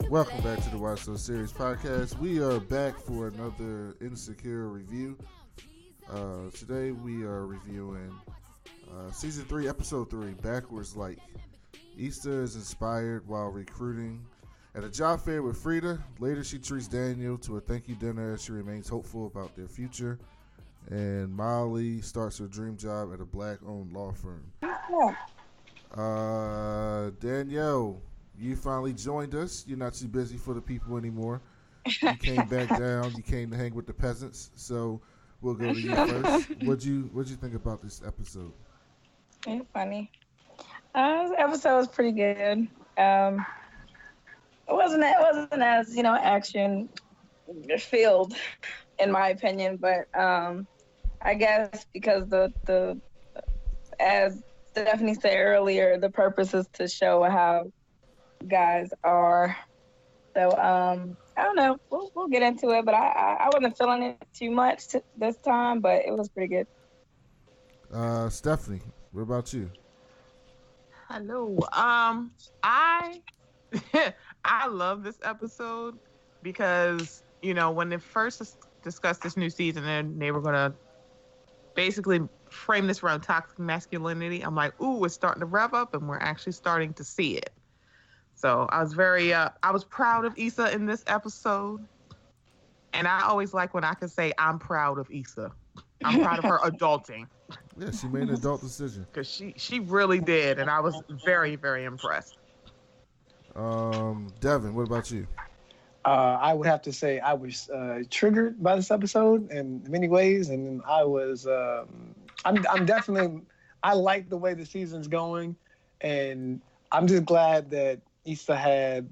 Welcome back to the Why So Series podcast. We are back for another Insecure review. Today we are reviewing Season 3, Episode 3, Backwards Like. Issa is inspired while recruiting at a job fair with Frida. Later she treats Daniel to a thank you dinner as she remains hopeful about their future. And Molly starts her dream job at a black-owned law firm. Danielle, you finally joined us. You're not too busy for the people anymore. You came back down. You came to hang with the peasants. So we'll go to you first. What'd you think about this episode? It's funny. This episode was pretty good. It wasn't as action filled, in my opinion. But I guess because the as Stephanie said earlier, the purpose is to show how guys are. So I don't know. We'll get into it, but I wasn't feeling it too much this time, but it was pretty good. Stephanie, what about you? Hello. I I love this episode because when they first discussed this new season and they were gonna basically frame this around toxic masculinity, I'm like, ooh, it's starting to rev up, and we're actually starting to see it. So I was I was proud of Issa in this episode. And I always like when I can say I'm proud of Issa. I'm proud of her adulting. Yeah, she made an adult decision. Because she really did, and I was very, very impressed. Devin, what about you? I would have to say I was triggered by this episode in many ways, and I was I'm definitely, I like the way the season's going, and I'm just glad that Issa had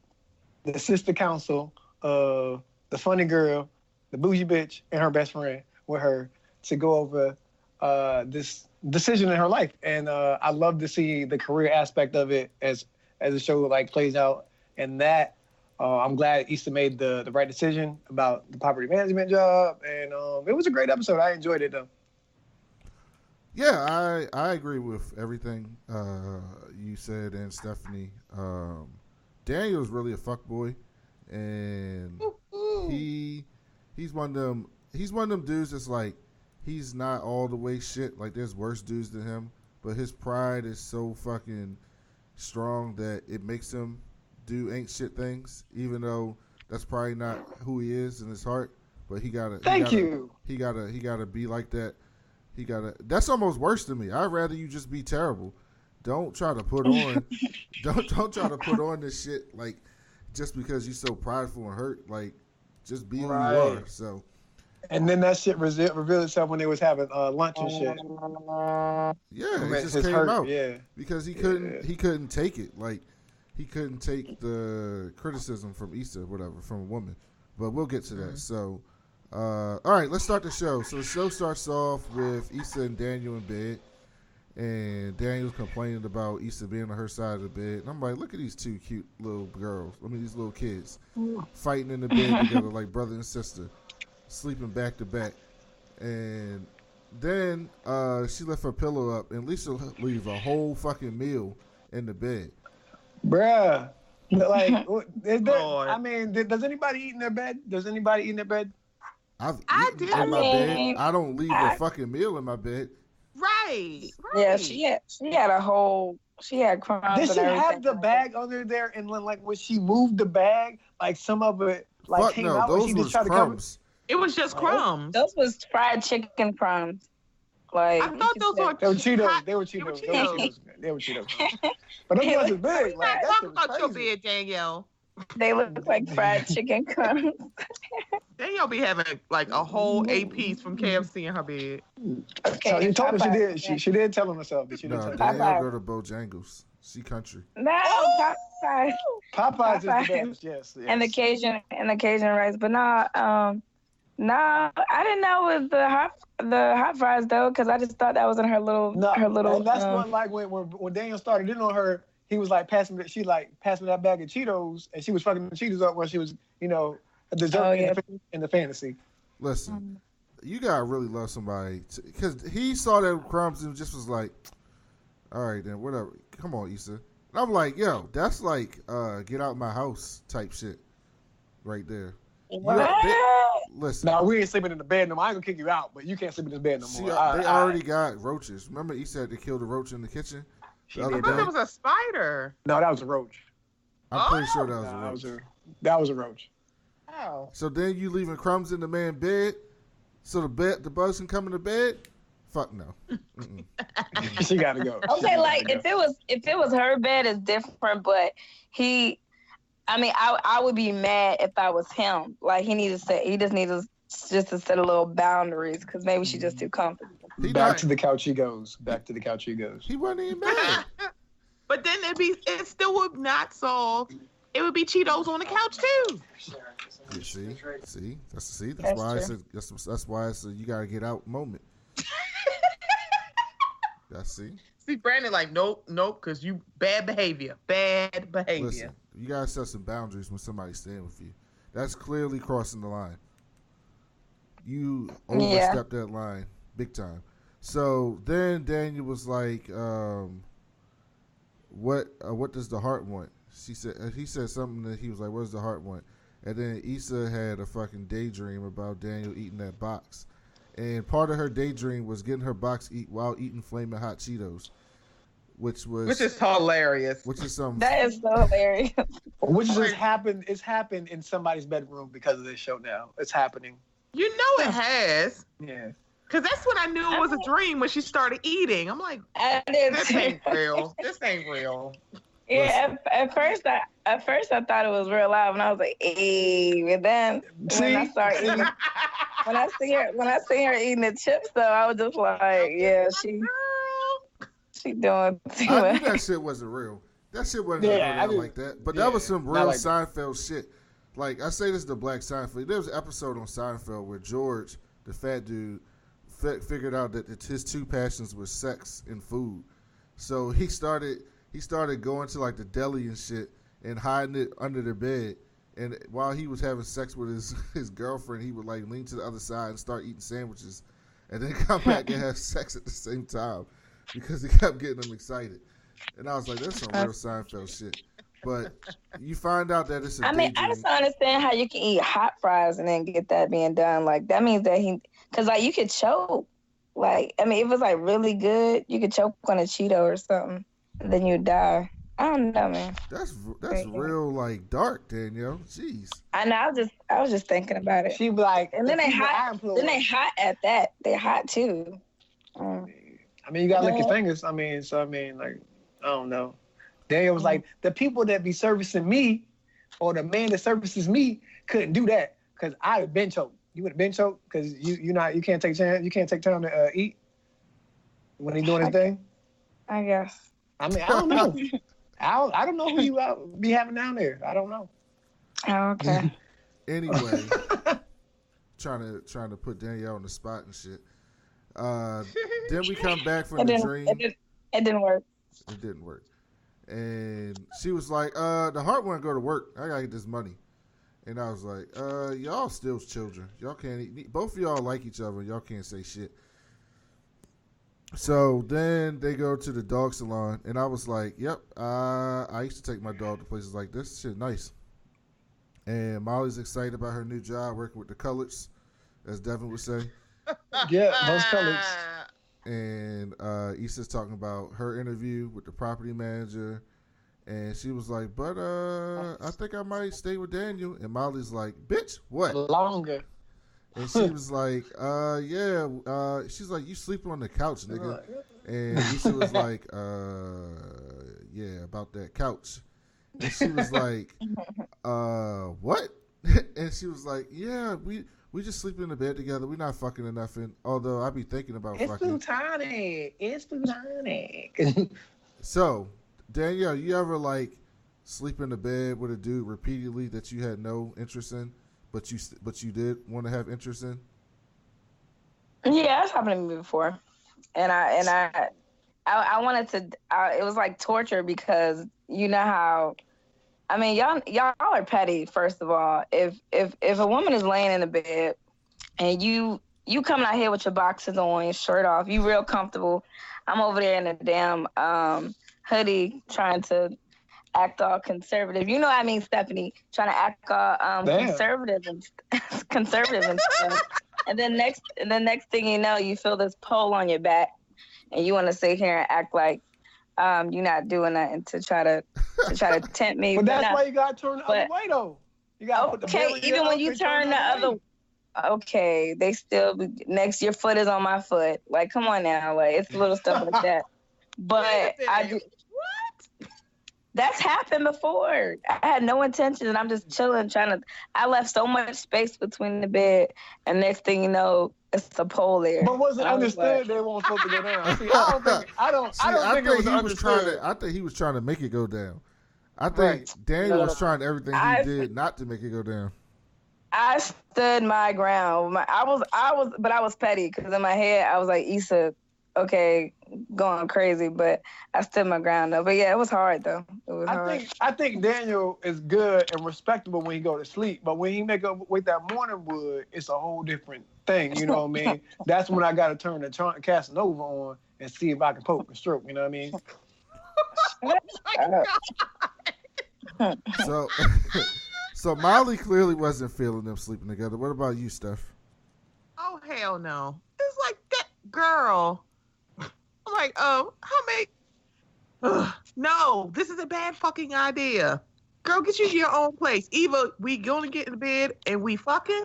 the sister council of the funny girl, the bougie bitch, and her best friend with her to go over this decision in her life. And I love to see the career aspect of it as the show plays out. And that I'm glad Issa made the right decision about the property management job. And it was a great episode. I enjoyed it though. Yeah, I agree with everything you said and Stephanie. Daniel's really a fuckboy, and he's one of them dudes that's like, he's not all the way shit. Like, there's worse dudes than him, but his pride is so fucking strong that it makes him do ain't shit things, even though that's probably not who he is in his heart. But he gotta be like that. That's almost worse than me. I'd rather you just be terrible. Don't try to put on don't try to put on this shit like just because you're so prideful and hurt. Like, just be who you are. So, and then that shit revealed itself when they was having lunch and shit. Yeah, it just came out. Yeah, because he couldn't take it. Like, he couldn't take the criticism from Issa, whatever, from a woman. But we'll get to that. So, all right, let's start the show. So the show starts off with Issa and Daniel in bed. And Daniel's complaining about Issa being on her side of the bed. And I'm like, look at these two cute little girls. I mean, these little kids fighting in the bed together like brother and sister, sleeping back to back. And then she left her pillow up, and Lisa leaves a whole fucking meal in the bed. Bruh. Like, I mean, does anybody eat in their bed? Does anybody eat in their bed? I do. In my bed. I don't leave a fucking meal in my bed. Right. Yeah, she had crumbs. Did she have the bag under there, and when she moved the bag, some of it came out, those and she just tried crumbs. to cover. It was just crumbs. Those was fried chicken crumbs. Like, I thought those were Cheetos. They were Cheetos. They were Cheetos. But those wasn't big. Talk about your bed, Danielle. They look like fried chicken crumbs. Danielle be having a whole 8 piece from KFC in her bed. Okay, so you told her she did. She did tell herself that she did. No, Danielle go to Bojangles. She country. No, Popeyes is the best. Yes. And the Cajun rice, but no, I didn't know it was the hot fries though, because I just thought that was in her little. And that's when Daniel started in on her. He was passing me that bag of Cheetos, and she was fucking the Cheetos up when she was, a dessert in the fantasy. Listen, you gotta really love somebody, because he saw that crumbs and just was like, all right then, whatever. Come on, Issa. And I'm like, yo, that's like get out my house type shit right there. What? Listen. No, we ain't sleeping in the bed no more. I ain't gonna kick you out, but you can't sleep in this bed no more. They already got roaches. Remember, he said they killed a roach in the kitchen. I thought that was a spider. No, that was a roach. I'm pretty sure that was a roach. That was a roach. Oh. So then you leaving crumbs in the man's bed, so the bugs can come in the bed. Fuck no. She gotta go. Okay, like if it was her bed, it's different. But I would be mad if I was him. Like he just needs to set a little boundaries because maybe she's just too comfortable. Back to the couch he goes. He wasn't even mad. But then it still would not solve. It would be Cheetos on the couch too. See, that's why I said that's why I said you gotta get out moment. See, Brandon like nope, because you bad behavior. Listen, you gotta set some boundaries when somebody's staying with you. That's clearly crossing the line. You overstepped that line big time. So then Daniel was like, what does the heart want? He said something that he was like, what does the heart want? And then Issa had a fucking daydream about Daniel eating that box. And part of her daydream was getting her box while eating flaming hot Cheetos. Which is hilarious. That is so hilarious. Which just happened. It's happened in somebody's bedroom because of this show now. It's happening. You know it has. Yeah. Because that's when I knew it was a dream when she started eating. I'm like, this ain't real. This ain't real. Yeah, at first I thought it was real loud, and I was like, "Hey!" And then when I started eating, when I see her eating the chips, though, I was just like, "Yeah, she doing too much." I knew that shit wasn't real. That shit wasn't real like that. But that was some real like Seinfeld shit. Like I say, this is the Black Seinfeld. There was an episode on Seinfeld where George, the fat dude, figured out that his two passions were sex and food. So he started going to like the deli and shit and hiding it under the bed. And while he was having sex with his girlfriend, he would like lean to the other side and start eating sandwiches and then come back and have sex at the same time because he kept getting them excited. And I was like, that's some real Seinfeld shit. But you find out that it's a daydream. I just don't understand how you can eat hot fries and then get that being done. Like, that means that because like you could choke. Like, I mean, if it's like really good, you could choke on a Cheeto or something. Then you die. I don't know, man. That's real like dark, Danielle. Jeez. I know. I was just thinking about it. She be like, and then they hot. Then they hot at that. They hot too. I mean, you gotta lick your fingers. Like, I don't know. Daniel was like, the people that be servicing me, or the man that services me, couldn't do that because I'd have been choked. You would have been choked because you can't take time. You can't take time to eat when he's doing his thing. I guess. I mean, I don't know. I don't know who you be having down there. I don't know. Oh, okay. Anyway, trying to put Danielle on the spot and shit. Then we come back from the dream. It didn't work. It didn't work. And she was like, the heart want to go to work. I gotta get this money. And I was like, y'all still children. Y'all can't eat. Both of y'all like each other. Y'all can't say shit. So then they go to the dog salon, and I was like, yep, I used to take my dog to places like this. Shit nice. And Molly's excited about her new job working with the colors, as Devin would say. Yeah, those colors. And Issa's talking about her interview with the property manager. And she was like, but I think I might stay with Daniel. And Molly's like, bitch, what? Longer. And she was like, yeah. She's like, you sleeping on the couch, nigga. And Issa was like, yeah, about that couch. And she was like, what? And she was like, yeah, we just sleep in the bed together. We're not fucking or nothing. Although I be thinking about fucking. It's plutonic. So, Danielle, you ever like sleep in the bed with a dude repeatedly that you had no interest in, but you did want to have interest in? Yeah, that's happened to me before, and I wanted to. It was like torture because you know how. I mean, y'all are petty. First of all, if a woman is laying in the bed and you coming out here with your boxers on, your shirt off, you real comfortable. I'm over there in a damn hoodie trying to act all conservative. You know what I mean, Stephanie? Trying to act all conservative and conservative and stuff. And then next thing you know, you feel this pull on your back, and you want to sit here and act like you're not doing nothing to try to tempt me. But that's why you gotta turn the other way, though. You gotta put the belly even up when you and turn the other. Okay, they still next. Your foot is on my foot. Like, come on now, like it's little stuff like that. But I do. What? That's happened before. I had no intention, and I'm just chilling, I left so much space between the bed, and next thing you know, it's a pole there. But was it understood they weren't supposed to go down? See, I don't think it was understood. I think he was trying to make it go down. I think Daniel was trying everything he did not to make it go down. I stood my ground. I was petty because in my head I was like, Issa, okay, going crazy, but I stood my ground though. But yeah, it was hard though. It was hard. I think Daniel is good and respectable when he go to sleep, but when he make up with that morning wood, it's a whole different thing. You know what I mean? That's when I got to turn the Casanova on and see if I can poke and stroke. You know what I mean? So Molly clearly wasn't feeling them sleeping together. What about you, Steph? Oh, hell no. It's like that girl. I'm like, how many? No, this is a bad fucking idea. Girl, get you your own place. Either we gonna get in bed and we fucking,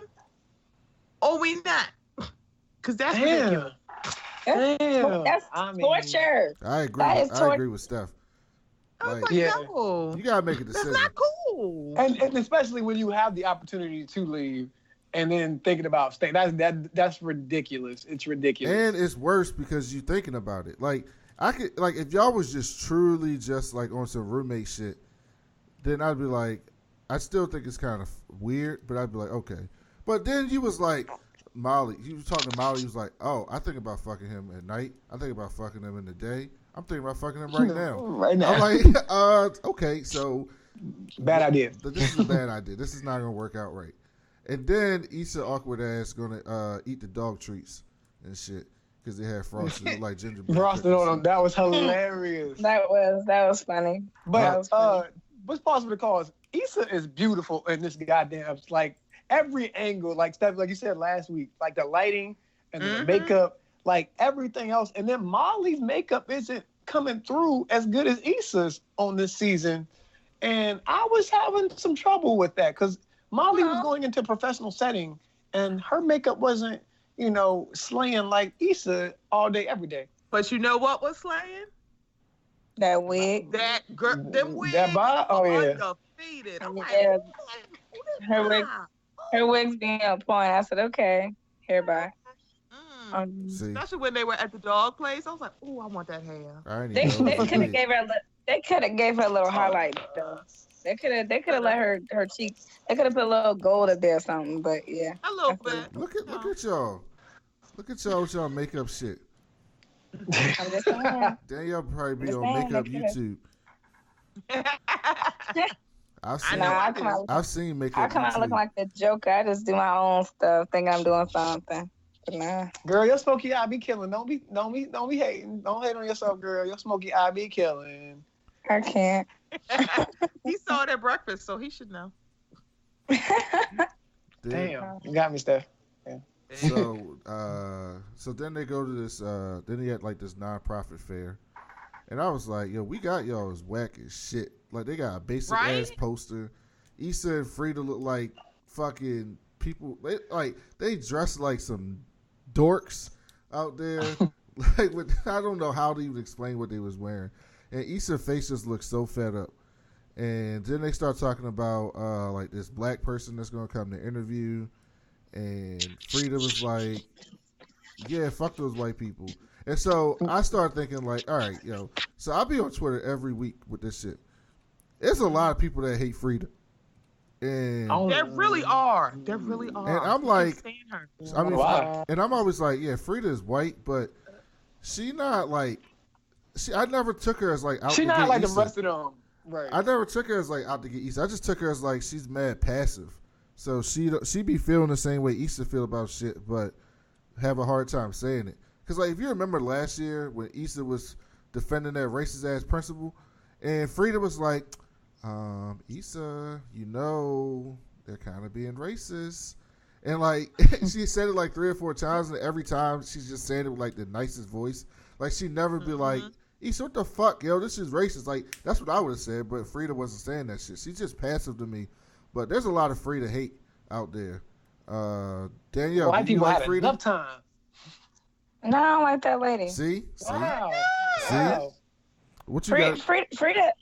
or we not. Because that's ridiculous. That's torture. I agree. I agree with Steph. I was like, no. You gotta make a decision. That's not cool. And especially when you have the opportunity to leave and then thinking about staying. That's ridiculous. It's ridiculous. And it's worse because you're thinking about it. Like if y'all was just truly just like on some roommate shit, then I'd be like, I still think it's kind of weird, but I'd be like, okay. But then you was like, Molly, you was talking to Molly, you was like, oh, I think about fucking him at night. I think about fucking him in the day. I'm thinking about fucking him right now. Right now. I'm like, okay, so. Bad idea. This is a bad idea. This is not going to work out right. And then Issa awkward ass going to eat the dog treats and shit because they had frosted like gingerbread. Frosted on them. That was hilarious. That was funny. But what's possible to cause? Issa is beautiful in this goddamn, like every angle, like Steph, like you said last week, like the lighting and the makeup. Like everything else. And then Molly's makeup isn't coming through as good as Issa's on this season. And I was having some trouble with that because Molly was going into a professional setting and her makeup wasn't, slaying like Issa all day, every day. But you know what was slaying? That wig. That girl, them wigs. That bob? Oh, yeah. Undefeated. I'm Yeah. like, Her wig's being on point. I said, okay, hereby. Especially when they were at the dog place, I was like, "Oh, I want that hair." They could have gave her. They could have gave her a little highlight though. They could have let her cheeks. They could have put a little gold up there or something. But yeah, a little bit. Look at y'all. Look at y'all with y'all makeup shit. I'm just saying. Danielle probably be on makeup YouTube. I've seen makeup. I come out looking like the Joker. I just do my own stuff, thinking I'm doing something. Nah. Girl, your smoky eye be killing. Don't be hating. Don't hate on yourself, girl. Your smoky eye be killing. I can't. He saw it at breakfast, so he should know. Damn, you got me, Steph. Yeah. So then they go to this. Then he had like this nonprofit fair, and I was like, "Yo, we got y'all as whack as shit. Like they got a basic ass poster. Issa and Frida look like fucking people. They dress like some dorks out there. Like I don't know how to even explain what they was wearing. And Issa's face just looks so fed up. And then they start talking about like this black person that's gonna come to interview. And Frida was like, "Yeah, fuck those white people." And so I started thinking like, all right, so I'll be on Twitter every week with this shit. There's a lot of people that hate Frida. And there really are. There really are. And I'm like, wow. And I'm always like, yeah, Frida is white, but she not like, I never took her as like out she to not get like Issa. the rest of them. Right. I never took her as like out to get Issa. I just took her as like she's mad passive. So she be feeling the same way Issa feel about shit, but have a hard time saying it. Because like if you remember last year when Issa was defending that racist ass principal, and Frida was like, Issa, they're kind of being racist. And like she said it like 3 or 4 times, and every time she's just saying it with like the nicest voice. Like she'd never be like, Issa, what the fuck, yo, this is racist. Like that's what I would have said, but Frida wasn't saying that shit. She's just passive to me. But there's a lot of Frida hate out there. Danielle, white people like had Frida? enough time. No, I don't like that lady. See? Wow. See? Wow. What you got? Frida.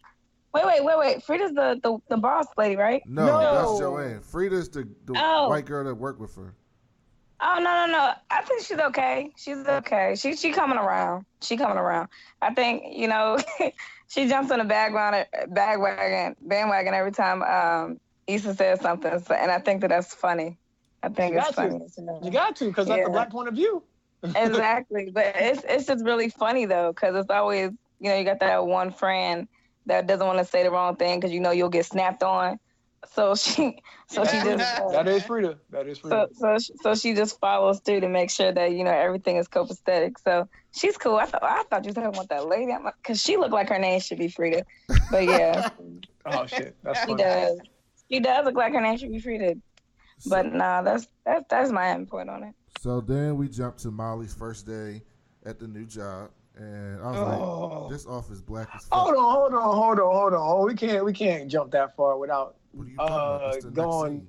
Wait. Frida's the boss lady, right? No, that's Joanne. Frida's the white girl that worked with her. Oh no. I think she's okay. She's okay. She coming around. I think she jumps on the bandwagon every time Issa says something, and I think that's funny. I think it's funny. You got to, because that's the black point of view. Exactly, but it's just really funny though, because it's always you got that one friend that doesn't want to say the wrong thing because you'll get snapped on. So she just that is Frida. So she just follows through to make sure that everything is copacetic. So she's cool. I thought you were talking about that lady because she looked like her name should be Frida, but yeah. Oh shit, that's funny. She does. She does look like her name should be Frida, but nah, that's my endpoint on it. So then we jump to Molly's first day at the new job. And I was like, this office black as fuck. Hold on. We can't jump that far without going.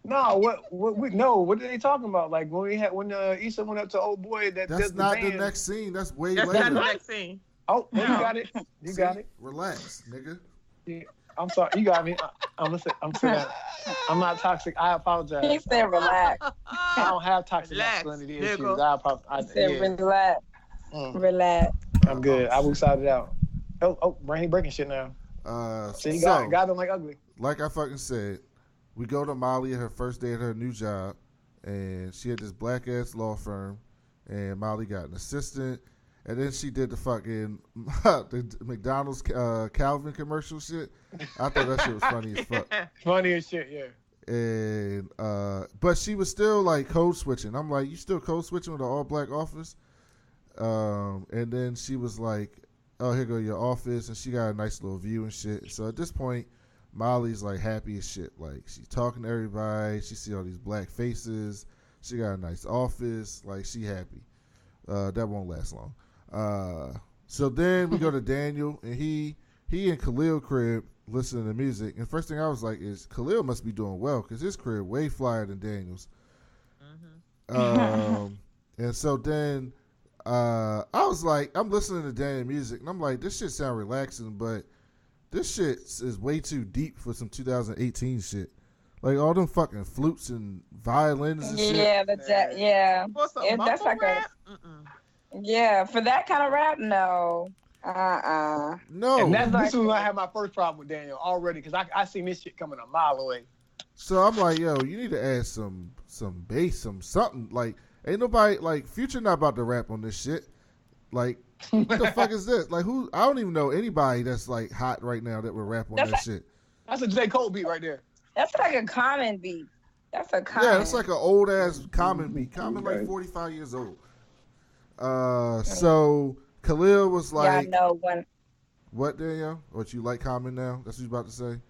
No, what are they talking about? Like when Issa went up to old boy that's not the next scene. That's way later. That's not the next scene. Oh, you got it. You got it. Relax, nigga. Yeah, I'm sorry. You got me. I'm saying I'm not toxic. I apologize. He said relax. I don't have toxic masculinity issues. I apologize. He said relax. Relax. I'm good. I will side it out. Oh, Brain breaking shit now. So you got them like ugly. Like I fucking said, we go to Molly at her first day at her new job, and she had this black ass law firm, and Molly got an assistant, and then she did the fucking the McDonald's Calvin commercial shit. I thought that shit was funny as fuck. Funny as shit, yeah. And but she was still like code switching. I'm like, you still code switching with an all black office? And then she was like, oh, here go your office, and she got a nice little view and shit. So at this point, Molly's like happy as shit. Like she's talking to everybody. She see all these black faces. She got a nice office. Like she happy. That won't last long. So then we go to Daniel, and he and Khalil crib listening to music. And first thing I was like is Khalil must be doing well because his crib way flyer than Daniel's. And so then I was like, I'm listening to Daniel music, and I'm like, this shit sound relaxing, but this shit is way too deep for some 2018 shit. Like all them fucking flutes and violins and shit. Yeah, yeah. That's like rap? For that kind of rap, no. No. And this is when I had my first problem with Daniel already, because I seen this shit coming a mile away. So I'm like, yo, you need to add some bass, something. Like, ain't nobody, like, Future not about to rap on this shit. Like, what the fuck is this? Like, who? I don't even know anybody that's, like, hot right now that would rap on that shit. That's a J. Cole beat right there. That's like a Common beat. That's a Common. Yeah, it's like an old-ass Common beat. Common, like, 45 years old. So Khalil was like, yeah, I know when. What, Danielle? What, you like Common now? That's what you about to say?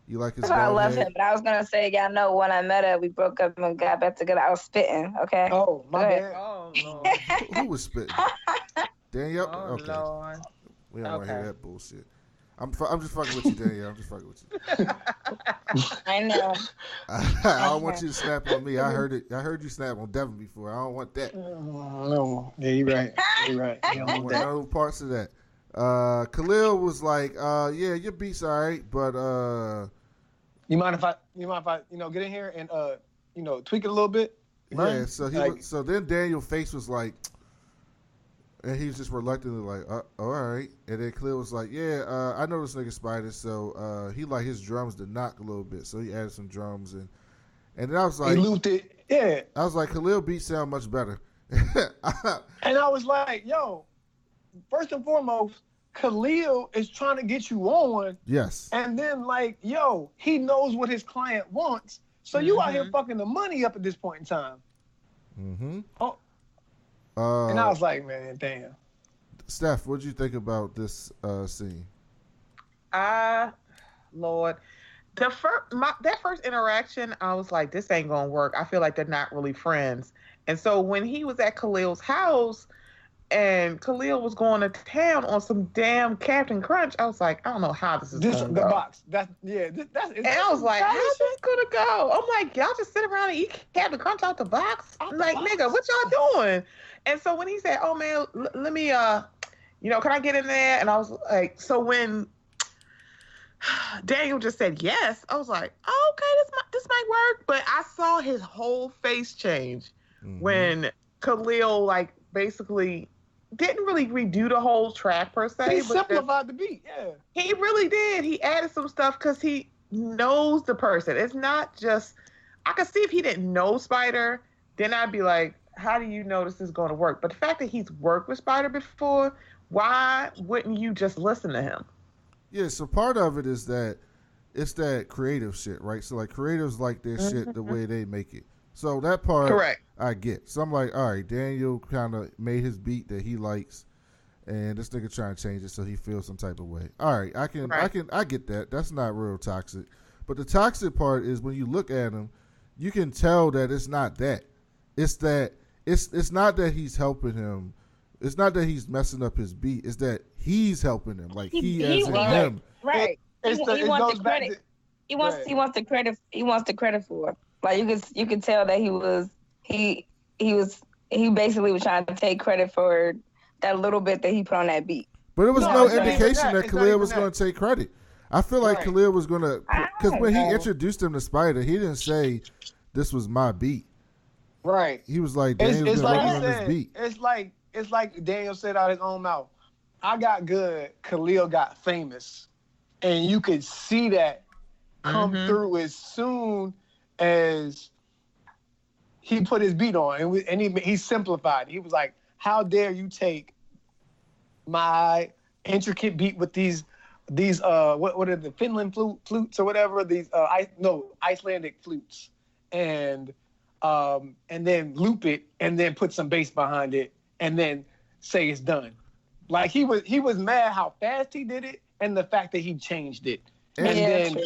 You like his I love him, but I was gonna say, y'all know when I met her, we broke up and got back together. I was spitting, okay? Oh, my bad. Oh, Lord. Who was spitting? Danielle? Oh, okay. Lord. We don't want to hear that bullshit. I'm just fucking with you, Danielle. I'm just fucking with you. I know. I don't want you to snap on me. I heard you snap on Devin before. I don't want that. No. Yeah, you're right. You're right. I don't want no parts of that. Khalil was like, yeah, your beat's all right, but you mind if I get in here and tweak it a little bit? Yeah, so then Daniel's face was like, and he was just reluctantly like, all right. And then Khalil was like, yeah, I know this nigga Spider, so he like his drums to knock a little bit, so he added some drums and then I was like, he looped it, yeah. I was like, Khalil beats sound much better. And I was like, yo, first and foremost, Khalil is trying to get you on. Yes. And then like, yo, he knows what his client wants. So you out here fucking the money up at this point in time. Mm-hmm. Oh. And I was like, man, damn. Steph, what'd you think about this scene? Lord. That first interaction, I was like, this ain't gonna work. I feel like they're not really friends. And so when he was at Khalil's house and Khalil was going to town on some damn Captain Crunch, I was like, I don't know how this is gonna go. Box. And I was like, how's this gonna go? I'm like, y'all just sit around and eat Captain Crunch out the box? I'm like, nigga, what y'all doing? And so when he said, oh man, let me can I get in there? And I was like, so when Daniel just said yes, I was like, oh, okay, this might work. But I saw his whole face change when Khalil basically didn't really redo the whole track per se. He simplified the beat, yeah. He really did. He added some stuff because he knows the person. It's not just, I could see if he didn't know Spider, then I'd be like, how do you know this is going to work? But the fact that he's worked with Spider before, why wouldn't you just listen to him? Yeah, so part of it is that it's that creative shit, right? So creatives like their shit the way they make it. So that part, correct, I get. So I'm like, all right, Daniel kind of made his beat that he likes, and this nigga trying to change it so he feels some type of way. All right, I get that. That's not real toxic. But the toxic part is when you look at him, you can tell that it's not that. It's that it's not that he's helping him. It's not that he's messing up his beat. It's that he's helping him. Like he as in him. Right. He wants the credit. He wants the credit. He wants the credit for it. Like you could tell that he basically was trying to take credit for that little bit that he put on that beat. But it was no indication that Khalil was going to take credit. I feel like Khalil was going to, because when he introduced him to Spider, he didn't say this was my beat. Right. He was like, Daniel's been working on this beat. It's like Daniel said out of his own mouth. I got good, Khalil got famous. And you could see that come through as soon as he put his beat on. And he simplified. He was like, how dare you take my intricate beat with these what are the Finland flutes or whatever, these Icelandic flutes, and then loop it and then put some bass behind it and then say it's done. Like he was mad how fast he did it and the fact that he changed it. And then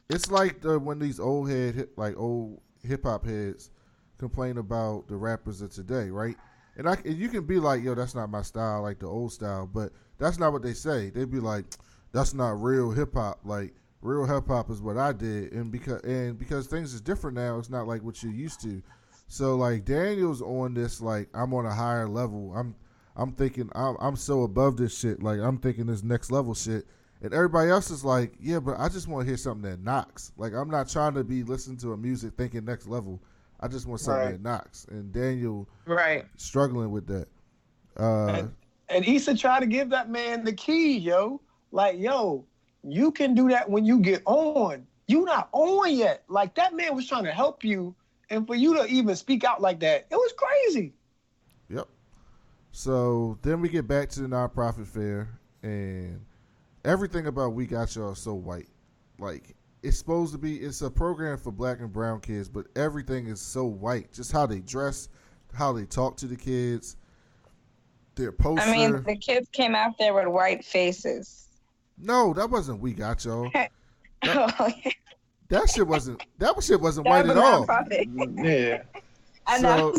it's like when these old hip hop heads complain about the rappers of today, right? And you can be like, yo, that's not my style, like the old style, but that's not what they say. They'd be like, that's not real hip hop. Like real hip hop is what I did, and because things is different now, it's not like what you used to. So like Daniel's on this, like I'm on a higher level. I'm thinking I'm so above this shit. Like I'm thinking this next level shit, and everybody else is like, yeah, but I just want to hear something that knocks. Like I'm not trying to be listening to a music thinking next level. I just want something that knocks. And Daniel, struggling with that. And Issa tried to give that man the key, yo. Like, yo, you can do that when you get on. You not on yet. Like that man was trying to help you, and for you to even speak out like that, it was crazy. Yep. So then we get back to the nonprofit fair, and everything about We Got Y'all is so white. Like it's supposed to be, it's a program for black and brown kids, but everything is so white. Just how they dress, how they talk to the kids, their poster. I mean, the kids came out there with white faces. No, that wasn't We Got Y'all. That shit wasn't white at all. Yeah. I know.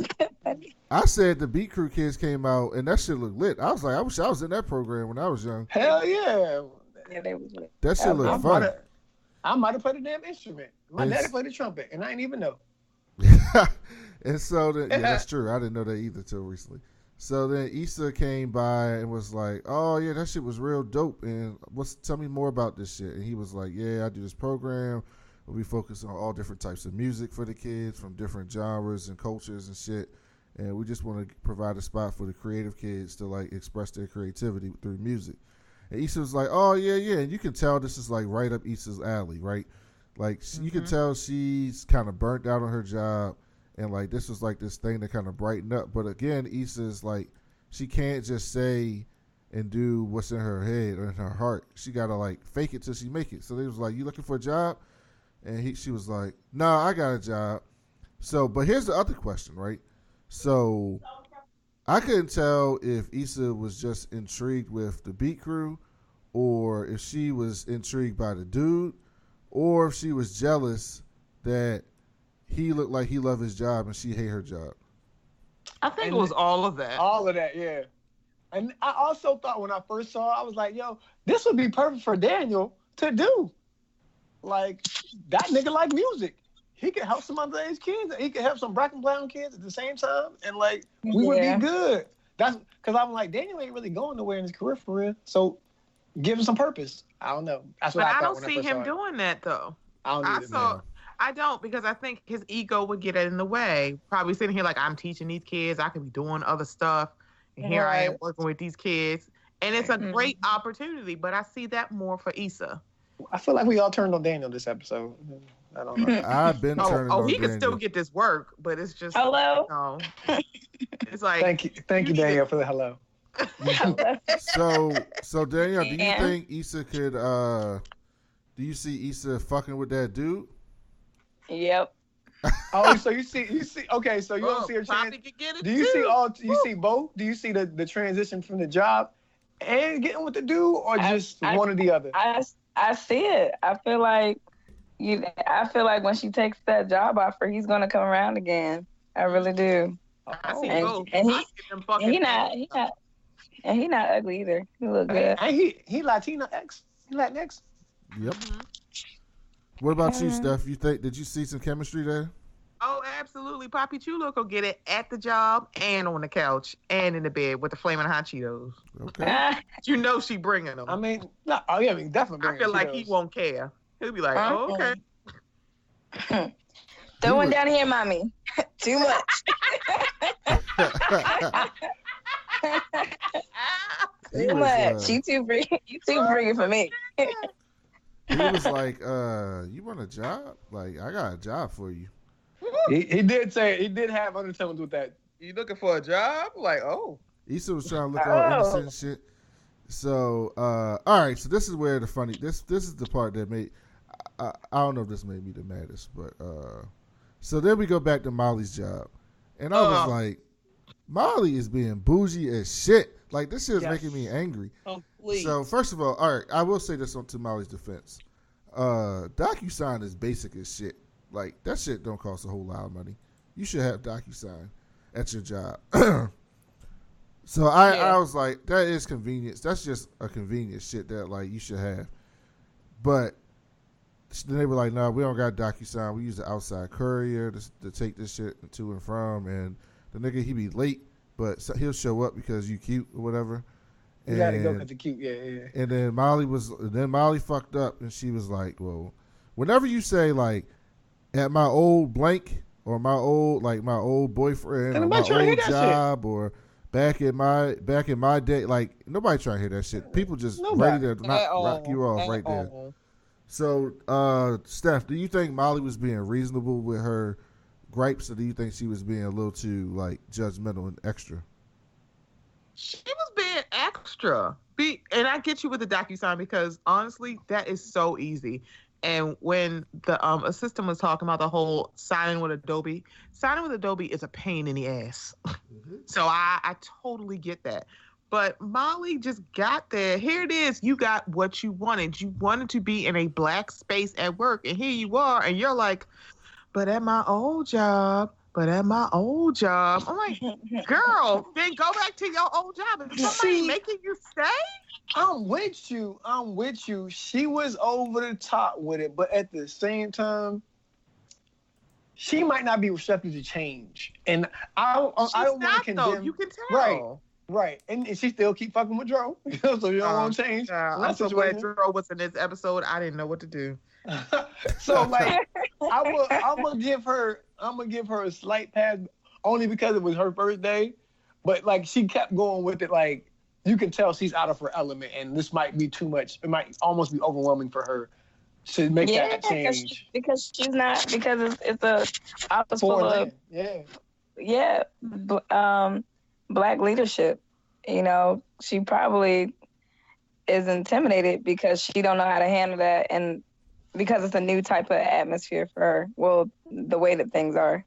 I said the Beat Crew kids came out and that shit looked lit. I was like, I wish I was in that program when I was young. Hell yeah. Yeah, they was lit. That shit looked fun. I might have played a damn instrument. My daddy played the trumpet, and I didn't even know. And so, that's true. I didn't know that either till recently. So then Issa came by and was like, oh, yeah, that shit was real dope. And tell me more about this shit. And he was like, yeah, I do this program where we focus on all different types of music for the kids from different genres and cultures and shit. And we just want to provide a spot for the creative kids to, like, express their creativity through music. And Issa was like, oh, yeah. And you can tell this is, like, right up Issa's alley, right? Like, you can tell she's kind of burnt out on her job. And, like, this was, like, this thing that kind of brightened up. But, again, Issa's, like, she can't just say and do what's in her head or in her heart. She got to, like, fake it till she make it. So they was like, you looking for a job? And she was like, no, I got a job. So, but here's the other question, right? So I couldn't tell if Issa was just intrigued with the Beat Crew or if she was intrigued by the dude, or if she was jealous that he looked like he loved his job and she hate her job. I think it was all of that. All of that, yeah. And I also thought when I first saw it, I was like, yo, this would be perfect for Daniel to do. Like, that nigga like music. He could help some underage kids. He could help some black and brown kids at the same time. And, like, we would be good. That's because I'm like, Daniel ain't really going nowhere in his career for real. So give him some purpose. I don't know. That's what I thought when I first saw it. But I don't see him doing that, though. I don't know because I think his ego would get in the way. Probably sitting here like, I'm teaching these kids. I could be doing other stuff. And here I am working with these kids. And it's a great opportunity, but I see that more for Issa. I feel like we all turned on Daniel this episode. I don't know. I've been turning on he Daniel. can still get this work, but it's just... Hello? It's like... Thank you, Danielle, for the hello. So Danielle, do you think Issa could... do you see Issa fucking with that dude? Yep. Oh, so you see, okay, so you don't see her do you see both? Do you see the transition from the job and getting with the dude, or just one or the other? I see it. I feel like when she takes that job offer, he's gonna come around again. I really do. I see both. And he not ugly either. He look good. And he Latina X. He Latinx. Yep. Mm-hmm. What about you, Steph? Did you see some chemistry there? Oh, absolutely. Papi Chulo could get it at the job and on the couch and in the bed with the flaming hot Cheetos. Okay. You know she bringing them. I mean, no, oh yeah, I mean definitely bringing I feel Cheetos. like he won't care. He'll be like, oh, okay. Throw one down here, mommy. Too much. Too much. You too bringing for me. He was like, you want a job? Like, I got a job for you. He did say, he did have undertones with that. You looking for a job? Like, oh. Issa was trying to look all innocent and shit. So, all right. So this is where this is the part that made, I don't know if this made me the maddest, but, so then we go back to Molly's job. And I was like, Molly is being bougie as shit. Like, this shit is making me angry. Oh, please. So, first of all right, I will say this to Molly's defense. DocuSign is basic as shit. Like, that shit don't cost a whole lot of money. You should have DocuSign at your job. So, I was like, that is convenience. That's just a convenience shit that, like, you should have. But then they were like, no, we don't got DocuSign. We use the outside courier to take this shit to and from. And the nigga, he be late, but he'll show up because you cute or whatever. You gotta go because you're cute, yeah. And then Molly fucked up, and she was like, well, whenever you say, like, at my old blank, or my old boyfriend, or my old job, or back in my day, like, nobody trying to hear that shit. People just ready to rock you off right there. So, Steph, do you think Molly was being reasonable with her gripes, or do you think she was being a little too, like, judgmental and extra? She was being extra. And I get you with the DocuSign because, honestly, that is so easy. And when the assistant was talking about the whole signing with Adobe is a pain in the ass. Mm-hmm. So I totally get that. But Molly just got there. Here it is. You got what you wanted. You wanted to be in a black space at work. And here you are. And you're like, but at my old job. I'm like, girl, then go back to your old job. Is somebody making you stay? I'm with you. She was over the top with it. But at the same time, she might not be receptive to change. And I don't want to condemn. You can tell. Right. And she still keep fucking with Dro. So you don't want to change. I'm so glad Dro was in this episode. I didn't know what to do. So, like, I'm gonna give her a slight pass only because it was her first day. But, like, she kept going with it. Like, you can tell she's out of her element, and this might be too much. It might almost be overwhelming for her to make that change. Because she's not. Because it's a office full of black leadership. You know, she probably is intimidated because she don't know how to handle that, and because it's a new type of atmosphere for her. Well, the way that things are.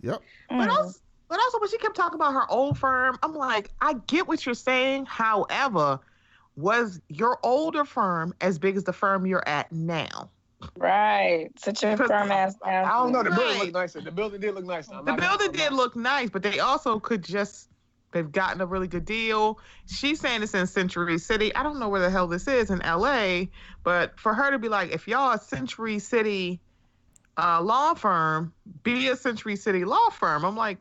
Yep. But also when she kept talking about her old firm, I'm like, I get what you're saying. However, was your older firm as big as the firm you're at now? Right. Such a firm ass I don't know. The building Right. looked nicer. The building did look nicer. The building did look nice, but they also could just, they've gotten a really good deal. She's saying it's in Century City. I don't know where the hell this is in LA, but for her to be like, if y'all a Century City law firm, be a Century City law firm. I'm like,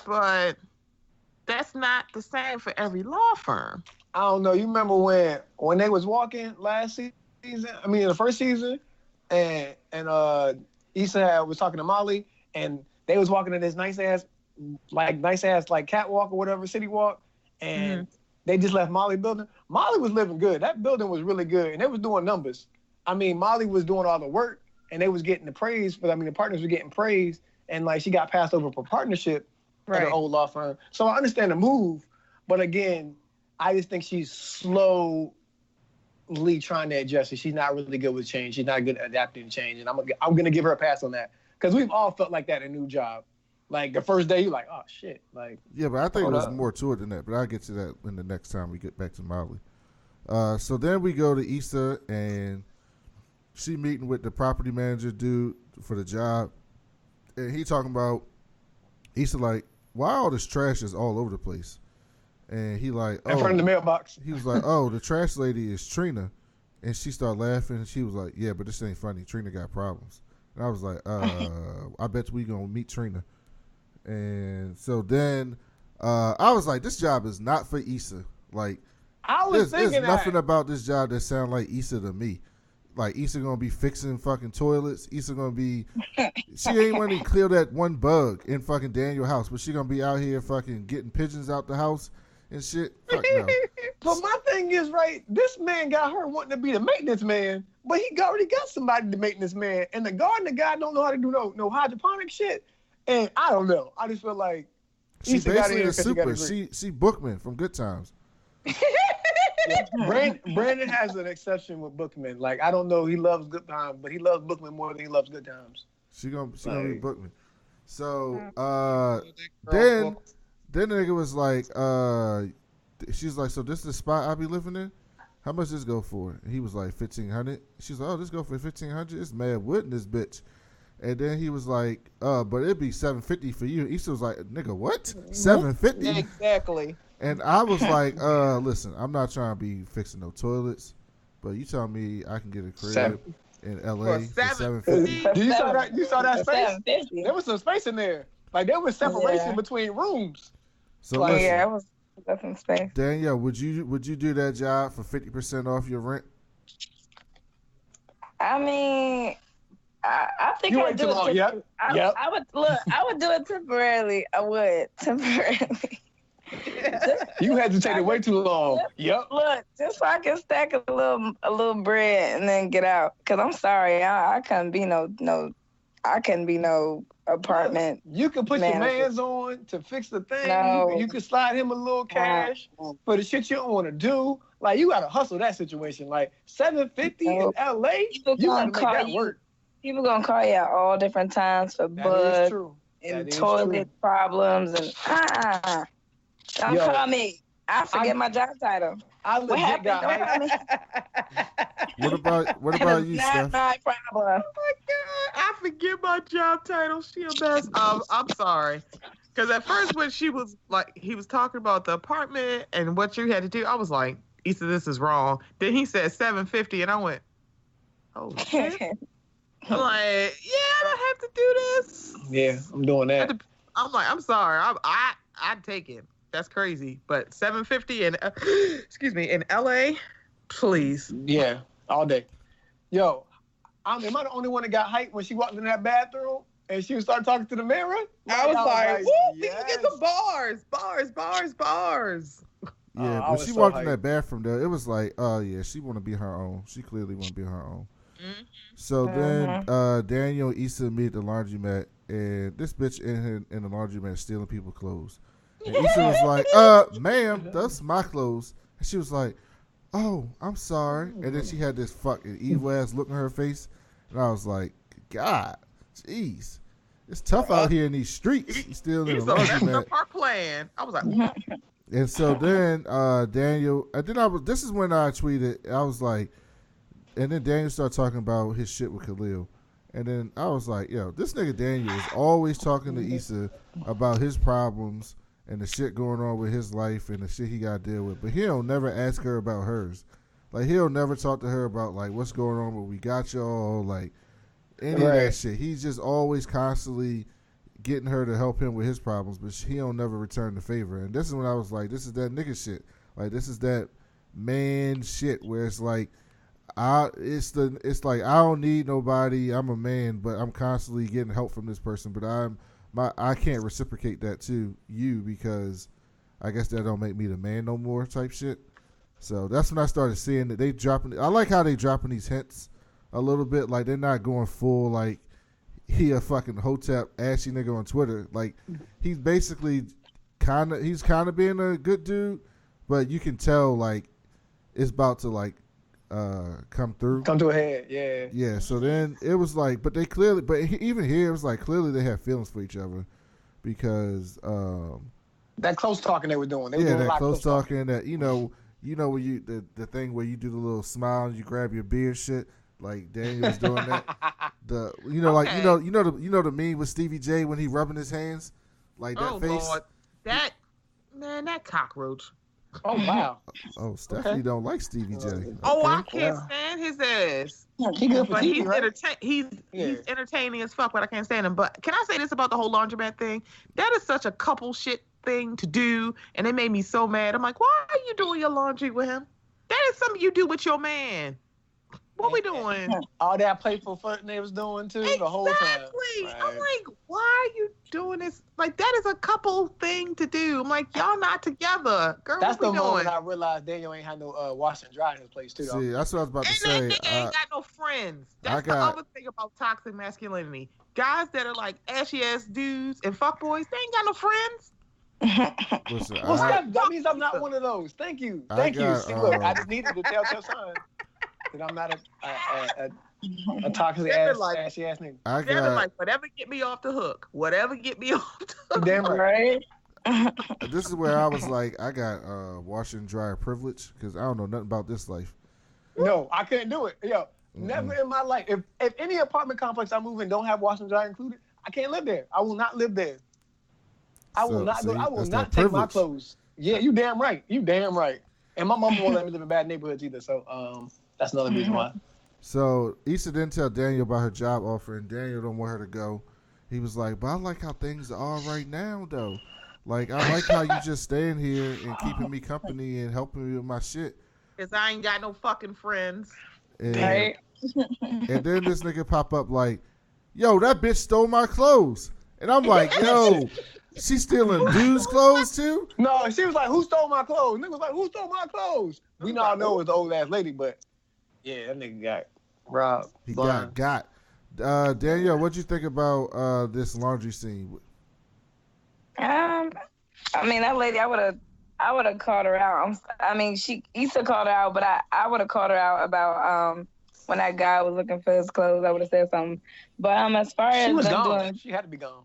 but that's not the same for every law firm. I don't know. You remember when they was walking last season? I mean, the first season, and Issa was talking to Molly, and they was walking in this nice ass catwalk or whatever, city walk, and they just left Molly building. Molly was living good. That building was really good, and they was doing numbers. I mean, Molly was doing all the work, and they was getting the praise. But I mean, the partners were getting praise, and like she got passed over for partnership at an old law firm. So I understand the move, but again, I just think she's slowly trying to adjust. She's not really good with change. She's not good at adapting to change, and I'm gonna give her a pass on that because we've all felt like that in a new job. Like the first day, you're like, oh shit, like. Yeah, but I think there's more to it than that. But I'll get to that in the next time we get back to Molly. So then we go to Issa, and she meeting with the property manager dude for the job, and he talking about Issa like, why all this trash is all over the place. And he like, in front of the mailbox. He was like, oh, the trash lady is Trina. And she started laughing. And she was like, yeah, but this ain't funny. Trina got problems. And I was like, I bet we going to meet Trina. And so then I was like, this job is not for Issa. Like, there's nothing about this job that sound like Issa to me. Like, Issa going to be fixing fucking toilets. Issa going to be, she ain't want to clear that one bug in fucking Daniel's house. But she going to be out here fucking getting pigeons out the house and shit. Fuck no. But my thing is, right, this man got her wanting to be the maintenance man, but he already got somebody the maintenance man. And the gardener guy don't know how to do no hydroponic shit. And I don't know. I just feel like she basically a super. She Bookman from Good Times. Yeah. Brandon has an exception with Bookman. Like, I don't know, he loves Good Times, but he loves Bookman more than he loves Good Times. She gonna be Bookman. So then the nigga was like, she's like, so this is the spot I be living in? How much this go for? And he was like, $1,500. She's like, oh, this go for $1,500? It's mad wood in this bitch. And then he was like, but it'd be $750 for you. Issa was like, nigga, what? $750? Exactly. And I was like, listen, I'm not trying to be fixing no toilets, but you tell me I can get a crib in LA for $750. You saw that space? There was some space in there. Like, there was separation between rooms. So like, listen, yeah, it was definitely space. Danielle, would you do that job for 50% off your rent? I mean, I think I'd do it. Yep. I would do it temporarily. I would temporarily. You had to take it way too long. Yep. Look, just so I can stack a little bread and then get out. Cause I'm sorry, I couldn't be no apartment. You can put your mans on to fix the thing. No. You can slide him a little cash for the shit you don't want to do. Like, you gotta hustle that situation. Like, $750 in LA, you gotta make that work. People gonna call you at all different times for bugs and toilet problems and Don't call me. I forget my job title. What happened? What about you, Steph? My problem. Oh my God, I forget my job title. She a mess. I'm sorry. Because at first when she was like, he was talking about the apartment and what you had to do, I was like, Issa, this is wrong. Then he said $750 and I went, oh shit. I'm like, yeah, I don't have to do this. Yeah, I'm doing that. I'm like, I'm sorry. I'd take it. That's crazy. But $750 in LA, please. Yeah, all day. Yo, am I the only one that got hyped when she walked in that bathroom and she started talking to the mirror? I was like, woo, we can get some bars. Yeah, when she walked in that bathroom there, it was like, oh yeah, she want to be her own. She clearly want to be her own. Mm-hmm. So then Daniel and Issa meet at the laundromat, and this bitch in the laundromat stealing people's clothes. And Issa was like, ma'am, that's my clothes. And she was like, oh, I'm sorry. And then she had this fucking evil ass look on her face. And I was like, God, jeez. It's tough out here in these streets. Still in the laundromat. That's her plan. I was like, And so then Daniel, and then this is when I tweeted, I was like, and then Daniel started talking about his shit with Khalil. And then I was like, yo, this nigga Daniel is always talking to Issa about his problems and the shit going on with his life and the shit he got to deal with. But he'll never ask her about hers. Like, he'll never talk to her about, like, what's going on with We Got Y'all, like, any of that shit. He's just always constantly getting her to help him with his problems, but he don't never return the favor. And this is when I was like, this is that nigga shit. Like, this is that man shit where it's like, it's like I don't need nobody. I'm a man, but I'm constantly getting help from this person. But I can't reciprocate that to you because I guess that don't make me the man no more type shit. So that's when I started seeing that they dropping. I like how they dropping these hints a little bit. Like they're not going full like he a fucking hotep ashy nigga on Twitter. Like he's basically kind of being a good dude, but you can tell like it's about to like come to a head. Yeah. So then it was like, but even here it was like clearly they had feelings for each other because that close talking they were doing. They were doing that close talking that you know when you the thing where you do the little smile and you grab your beard shit. Like Daniel was doing that. Like you know the meme with Stevie J when he rubbing his hands, like that face. Lord. That cockroach. Oh wow. Oh, Stephanie don't like Stevie J. Okay. Oh, I can't stand his ass. He good for but TV, right? He's entertaining as fuck, but I can't stand him. But can I say this about the whole laundromat thing? That is such a couple shit thing to do, and it made me so mad. I'm like, why are you doing your laundry with him? That is something you do with your man. What we doing? All that playful fun they was doing too the whole time. Right. I'm like, why are you doing this? Like that is a couple thing to do. I'm like, y'all not together, girl. That's what we the doing? moment I realized Daniel ain't had no wash and dry in his place too. See, that's what I was about to say. And that nigga ain't got no friends. That's the other thing about toxic masculinity. Guys that are like ashy ass dudes and fuckboys, they ain't got no friends. Listen, that means I'm not one of those. Thank you. See, look, I just needed to tell son that I'm not a toxic ashy ass nigga. Devin like, whatever get me off the hook. Whatever get me off the hook. Damn right. This is where I was like, I got wash and dryer privilege because I don't know nothing about this life. No, I couldn't do it. Yo, never in my life. If any apartment complex I move in don't have wash and dryer included, I can't live there. I will not live there. I will not take my clothes. Yeah, you damn right. And my mom won't let me live in bad neighborhoods either. So that's another reason why. So Issa didn't tell Daniel about her job offer, and Daniel don't want her to go. He was like, but I like how things are right now, though. Like, I like how you just staying here and keeping me company and helping me with my shit. Because I ain't got no fucking friends. And then this nigga pop up like, yo, that bitch stole my clothes. And I'm like, yo, she stealing dudes' clothes too? No, she was like, who stole my clothes? Nigga was like, who stole my clothes? We all know it was the old ass lady, but yeah, that nigga got robbed. He got. Danielle, what'd you think about this laundry scene? I mean, that lady, I would have called her out. Issa called her out, but I would have called her out about when that guy was looking for his clothes. I would have said something. But as far as she was gone, she had to be gone.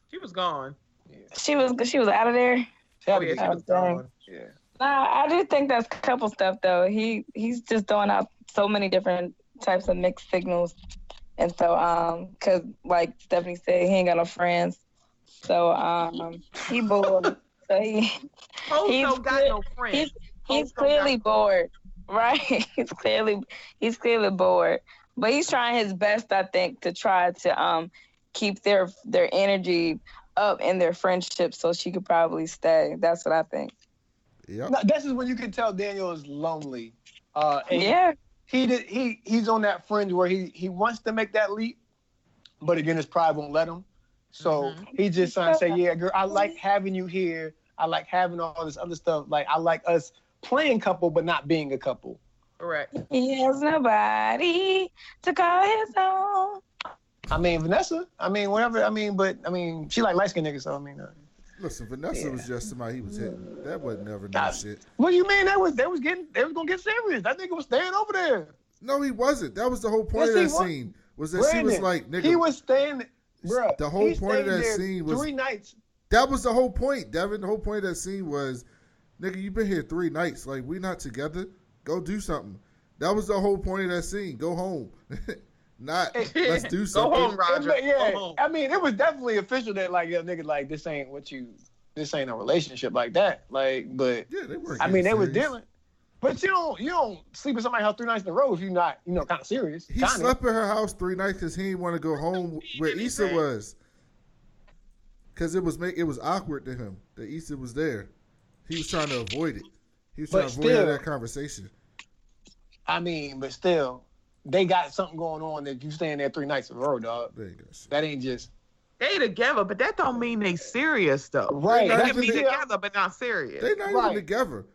She was gone. Yeah. She was out of there. She was gone. Yeah. Nah, I do think that's couple stuff though. He's just throwing out so many different types of mixed signals, and so cause like Stephanie said, he ain't got no friends, so he bored. So he's got no friends. He's clearly bored, right? He's clearly bored, but he's trying his best, I think, to try to keep their energy up in their friendship, so she could probably stay. That's what I think. Yeah. This is when you can tell Daniel is lonely. Yeah. He's on that fringe where he wants to make that leap, but again, his pride won't let him. So he's just trying to say, yeah, girl, I like having you here. I like having all this other stuff. Like, I like us playing couple, but not being a couple. Correct. He has nobody to call his own. I mean, Vanessa. I mean, whatever. I mean, she like light-skinned niggas, so I mean. Listen, Vanessa was just somebody he was hitting. That wasn't never no shit. What do you mean? They was gonna get serious. That nigga was staying over there. No, he wasn't. That was the whole point of that scene. Was that Brandon, she was like, nigga. He was staying, bro. The whole point of that scene was 3 nights. That was the whole point, Devin. The whole point of that scene was nigga, you been here 3 nights. Like, we not together. Go do something. That was the whole point of that scene. Go home. Not, let's do something. Go home, Roger. Yeah, Go home. I mean, it was definitely official that, like, yo, nigga, like, this ain't a relationship like that. Like, but, Yeah, they were. I mean, they was dealing. But you don't sleep in somebody's house 3 nights in a row if you're not, kind of serious. He slept in her house 3 nights because he didn't want to go home where Issa was. Because it was awkward to him that Issa was there. He was trying to avoid it. He was trying to avoid that conversation. I mean, but still, they got something going on that you staying there 3 nights in a row, dog. That ain't just. They together, but that don't mean they serious though. Right. They can be together, but not serious. They not even together.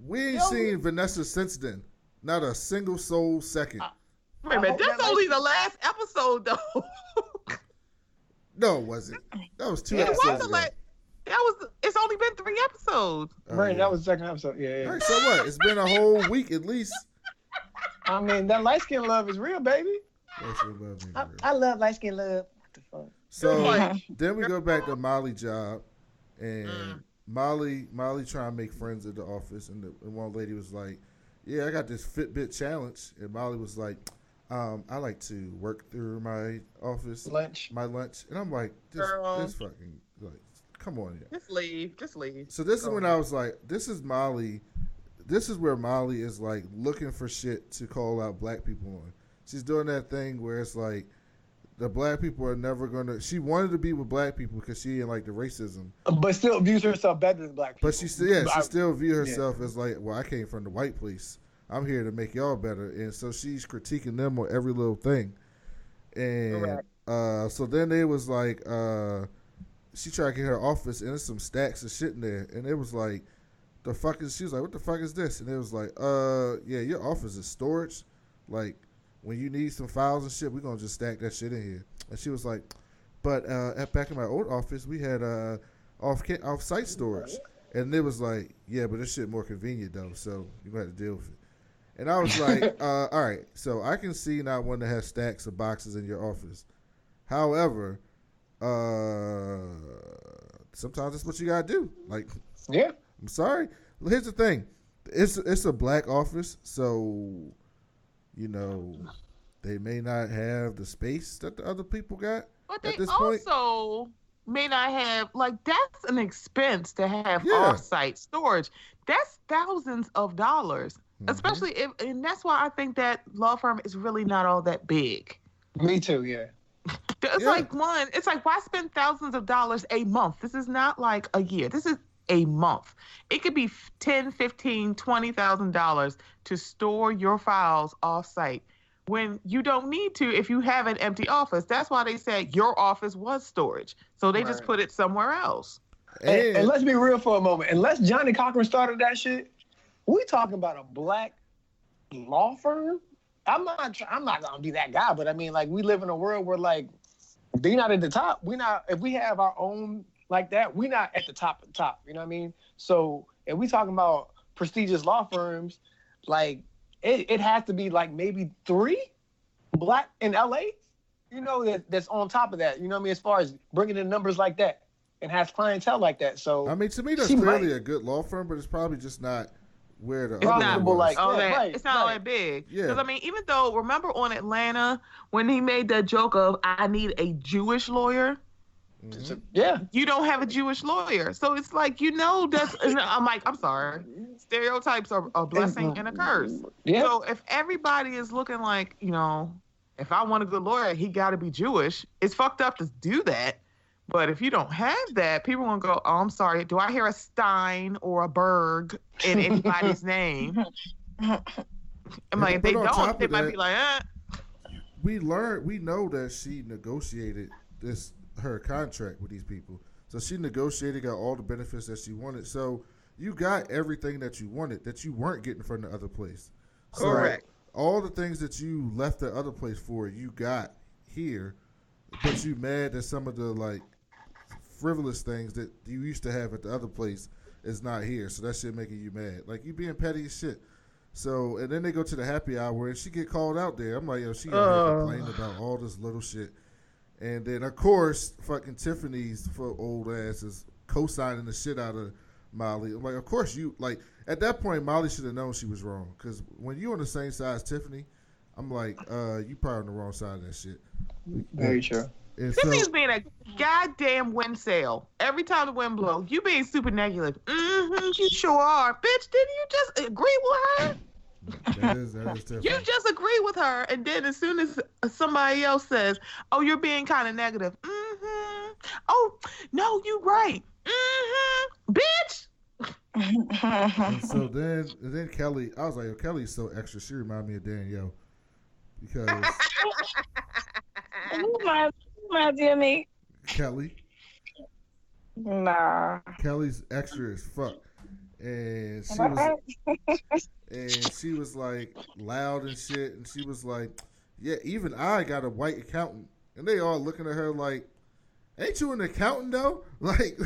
We ain't seen Vanessa since then. Not a single soul second. Wait a minute, that's only the last episode though. No, it wasn't. That was 2 episodes ago. It's only been 3 episodes. Right, that was the second episode. Yeah. All right, so what? It's been a whole week at least. I mean, that light skin love is real, baby. I love light skin love. What the fuck? So then we go back to Molly's job, and Molly trying to make friends at the office, and one lady was like, "Yeah, I got this Fitbit challenge," and Molly was like, "I like to work through my office my lunch," and I'm like, "This fucking like, come on, yeah. Just leave." So this is when I was like, "This is Molly. This is where Molly is like looking for shit to call out black people on. She's doing that thing where it's like." The black people are never gonna. She wanted to be with black people because she didn't like the racism, but still views herself better than black people. But she still view herself as like, well, I came from the white place. I'm here to make y'all better, and so she's critiquing them on every little thing. And so then they was like, she tried to get her office, and there's some stacks of shit in there, and it was like, the fuck is? She was like, what the fuck is this? And it was like, yeah, your office is storage, like. When you need some files and shit, we're going to just stack that shit in here. And she was like, but back in my old office, we had off-site storage. And it was like, yeah, but this shit more convenient, though, so you're going to have to deal with it. And I was like, all right, so I can see not wanting to have stacks of boxes in your office. However, sometimes that's what you got to do. Like, yeah, I'm sorry. Here's the thing. It's a black office, so... they may not have the space that the other people got. But they also may not have, like, that's an expense to have off-site storage. That's thousands of dollars, especially if, and that's why I think that law firm is really not all that big. Me too, yeah. It's like why spend thousands of dollars a month? This is not like a year. This is a month. It could be $10,000, $15,000, $20,000 to store your files off-site when you don't need to if you have an empty office. That's why they said your office was storage. So they just put it somewhere else. And let's be real for a moment. Unless Johnny Cochran started that shit, we talking about a black law firm? I'm not gonna be that guy, but I mean, like, we live in a world where, like, they're not at the top. If we have our own like that, we're not at the top. You know what I mean? So if we talking about prestigious law firms, like, it has to be like maybe 3 black in LA, that's on top of that. You know what I mean? As far as bringing in numbers like that and has clientele like that. So I mean, to me, that's clearly a good law firm, but it's probably just not where the other one was. It's not all that big. Yeah. Because I mean, even though, remember on Atlanta when he made that joke of I need a Jewish lawyer. Mm-hmm. Yeah, you don't have a Jewish lawyer, so it's like, that's. I'm like, I'm sorry. Stereotypes are a blessing and a curse. Yeah. So if everybody is looking like, if I want a good lawyer, he got to be Jewish. It's fucked up to do that. But if you don't have that, people are gonna go, oh, I'm sorry. Do I hear a Stein or a Berg in anybody's name? I'm like, if they don't, they might be like, We know that she negotiated her contract with these people. So she negotiated, got all the benefits that she wanted. So you got everything that you wanted that you weren't getting from the other place. Correct. So all the things that you left the other place for, you got here, but you mad that some of the like frivolous things that you used to have at the other place is not here. So that shit making you mad. Like, you being petty as shit. So, and then they go to the happy hour and she get called out there. I'm like, yo, she complaining about all this little shit. And then, of course, fucking Tiffany's old ass is co-signing the shit out Molly. I'm like, of course you like. At that point, Molly should have known she was wrong because when you on the same side as Tiffany, I'm like, you probably on the wrong side of that shit. Very true. Tiffany's being a goddamn wind sail. Every time the wind blows, you being super negative. You sure are. Bitch, didn't you just agree with her? That is Tiffany. You just agree with her, and then as soon as somebody else says, oh, you're being kind of negative. Oh, no, you right. Bitch. And so then Kelly, I was like, Kelly's so extra. She reminded me of Danielle because reminds you of me. Kelly. Nah. Kelly's extra as fuck, and she was like loud and shit, and she was like, yeah, even I got a white accountant, and they all looking at her like, ain't you an accountant though? Like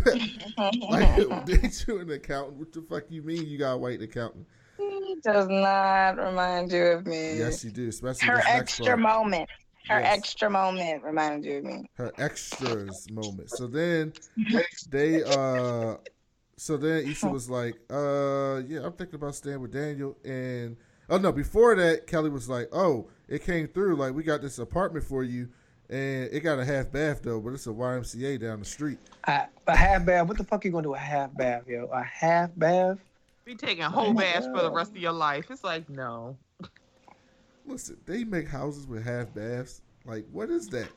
ain't you an accountant? What the fuck you mean you got a white accountant? He does not remind you of me. Yes, you do. Especially her this extra next moment. Her extra moment reminded you of me. Her extras moment. So then so then Issa was like, yeah, I'm thinking about staying with Daniel. And before that, Kelly was like, oh, it came through. Like, we got this apartment for you. And it got a half bath though, but it's a YMCA down the street. A half bath? What the fuck you gonna do a half bath, yo? A half bath? Be taking whole baths for the rest of your life. It's like, no. Listen, they make houses with half baths. Like, what is that?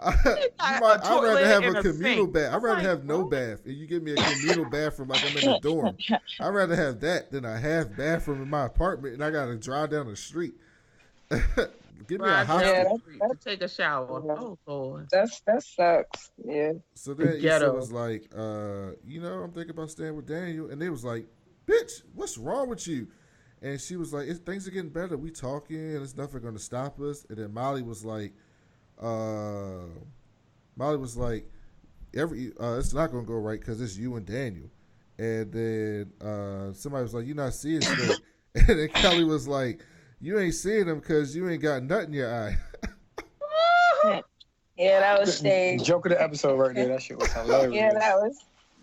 I'd rather have a communal bath. I'd rather have no bath. And you give me a communal bathroom like I'm in a dorm. I'd rather have that than a half bathroom in my apartment and I gotta drive down the street. Give me a hospital to take a shower. Oh Lord, that sucks. Yeah. So then Issa was like, I'm thinking about staying with Daniel, and they was like, bitch, what's wrong with you? And she was like, things are getting better. We talking, and it's nothing going to stop us. And then Molly was like, it's not going to go right because it's you and Daniel. And then somebody was like, you're not seeing straight. And then Kelly was like, you ain't seeing them because you ain't got nut in your eye. Yeah, that was shade. Joke of the episode right there. That shit was hilarious. Yeah,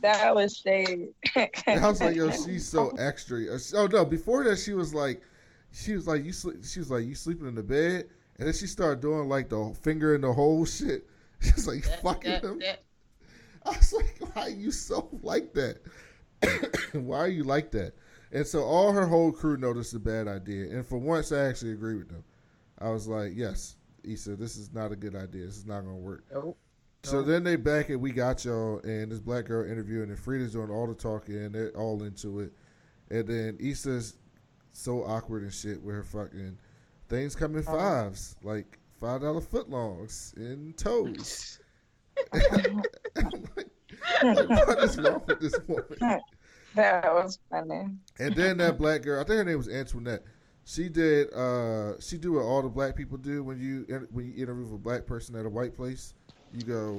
that was shade. I was like, yo, she's so extra. Oh no, before that she was like, you sleeping in the bed, and then she started doing like the finger in the hole shit. She was like, fucking him. I was like, why are you so like that? Why are you like that? And so all her whole crew noticed a bad idea. And for once, I actually agree with them. I was like, yes, Issa, this is not a good idea. This is not going to work. Nope. So then they back and we got y'all, and this black girl interviewing, and Frida's doing all the talking, and they're all into it. And then Issa's so awkward and shit with her fucking things come in fives, like $5 footlongs and toes. What is wrong with this woman? That was funny. And then that black girl, I think her name was Antoinette. She did what all the black people do when you interview with a black person at a white place. You go,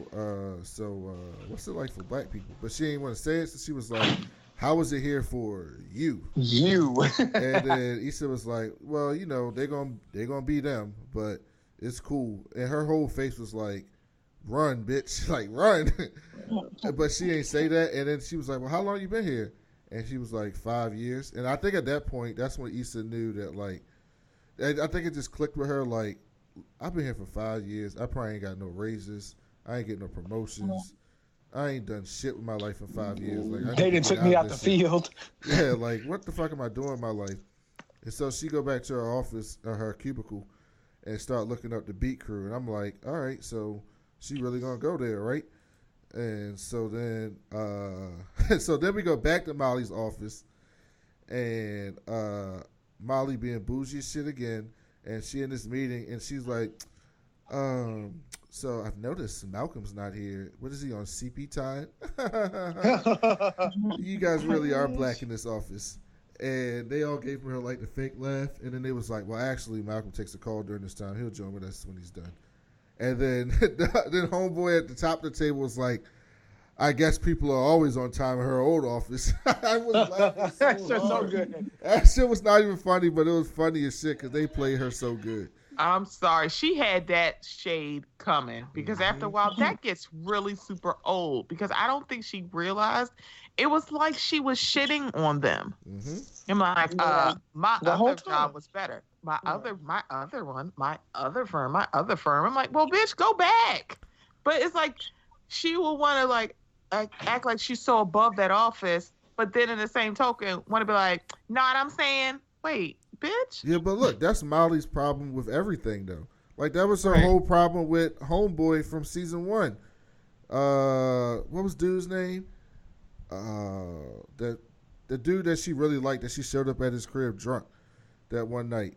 what's it like for black people? But she didn't want to say it, so she was like, how was it here for you? You. And then Issa was like, well, they're gonna be them, but it's cool. And her whole face was like, run, bitch, like run. But she ain't say that. And then she was like, well, how long you been here? And she was like 5 years. And I think at that point, that's when Issa knew that, like, I think it just clicked with her, like, I've been here for 5 years. I probably ain't got no raises. I ain't getting no promotions. I ain't done shit with my life in 5 years. Like, they done took me out the field. Yeah, like, what the fuck am I doing in my life? And so she go back to her office, or her cubicle, and start looking up the beat crew. And I'm like, all right, so she really gonna go there, right? And so then we go back to Molly's office, and Molly being bougie as shit again, and she in this meeting, and she's like, so I've noticed Malcolm's not here. What is he on, CP time? You guys really are black in this office. And they all gave her like the fake laugh, and then they was like, well, actually, Malcolm takes a call during this time. He'll join with us when he's done. And then homeboy at the top of the table was like, I guess people are always on time in her old office. I was laughing so hard. So good. That shit was not even funny, but it was funny as shit because they played her so good. I'm sorry. She had that shade coming because after a while that gets really super old because I don't think she realized it was like she was shitting on them. I'm like, my The whole other time. job was better. My other firm. I'm like, well, bitch, go back. But it's like she will want to like act like she's so above that office, but then in the same token want to be like, know what I'm saying? Wait, bitch. Yeah, but look, that's Molly's problem with everything, though. Like, that was her whole problem with Homeboy from season 1. What was dude's name? The dude that she really liked that she showed up at his crib drunk that one night.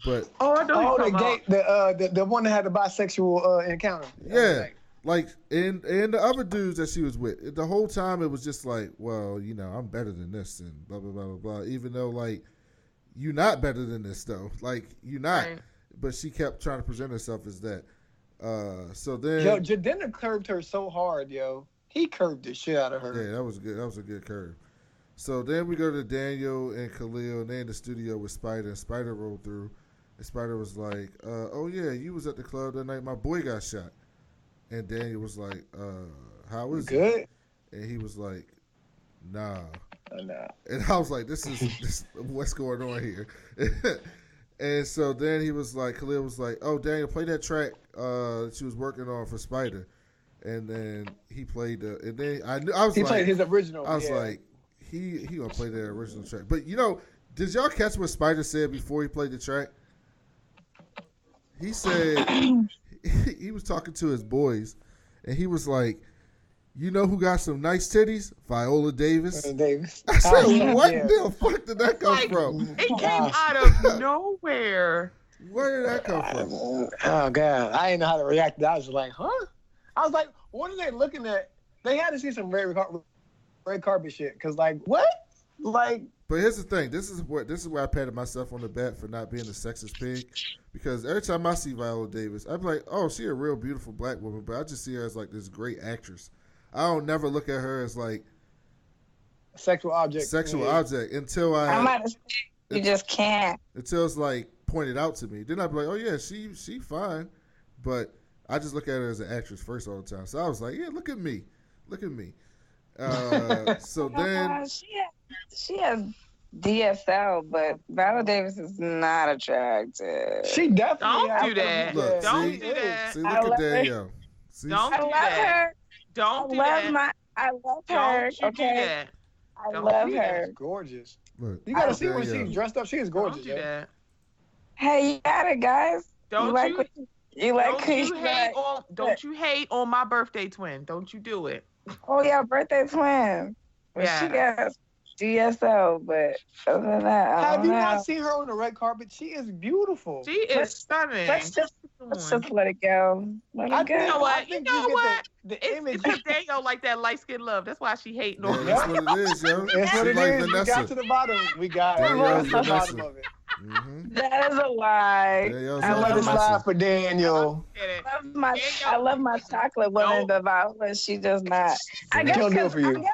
But the one that had the bisexual encounter. Yeah. Like, and the other dudes that she was with, the whole time it was just like, well, you know, I'm better than this and blah, blah, blah, blah, blah. Even though, like, you're not better than this, though. Like, you're not. Right. But she kept trying to present herself as that. So then... Yo, Jadena curved her so hard, yo. He curved the shit out of her. Yeah, that was good. That was a good curve. So then we go to Daniel and Khalil, and they're in the studio with Spider, and Spider rolled through. And Spider was like, oh, yeah, you was at the club that night. My boy got shot. And Daniel was like, how is it? And he was like, nah. Nah. And I was like, this is what's going on here. And so then he was like, Khalil was like, oh, Daniel, play that track that she was working on for Spider. And then he played and then I was he like, played his original. I was like, he gonna play that original track. But you know, did y'all catch what Spider said before he played the track? He said he was talking to his boys, and he was like, you know who got some nice titties? Viola Davis. I said, what the fuck did that come from? It came out of nowhere. Where did that come from? Oh, God. I didn't know how to react to that. I was like, huh? I was like, what are they looking at? They had to see some red carpet shit. Because, like, what? Like... But here's the thing. This is where I patted myself on the back for not being a sexist pig. Because every time I see Viola Davis, I'm like, oh, she a real beautiful black woman. But I just see her as, like, this great actress. I don't never look at her as like sexual object until you just can't. Until it's like pointed out to me. Then I'd be like, oh yeah, she fine. But I just look at her as an actress first all the time. So I was like, yeah, look at me. So then she has DSL, but Viola Davis is not attractive. She definitely don't do that. Look, don't do that. See, look at Danielle. Don't do that. Don't do that. I love her. Okay. I love her. She's gorgeous. Look, you gotta see when she's dressed up. She is gorgeous. Don't do that. Hey, you got it, guys. Don't you hate on my birthday twin? Don't you do it? Oh yeah, birthday twin. Well, she got DSL, but other than that, have you not seen her on the red carpet? She is beautiful. She is stunning. Let's just let it go. You know what? It's because Danielle like that light skin love. That's why she hating on me. That's what it is, yo. That's what it like is. We got to the bottom. We got to the bottom of it. Mm-hmm. That is a lie. I love this lie for Daniel. I love my chocolate woman, but Viola, she does not. I guess do it for you.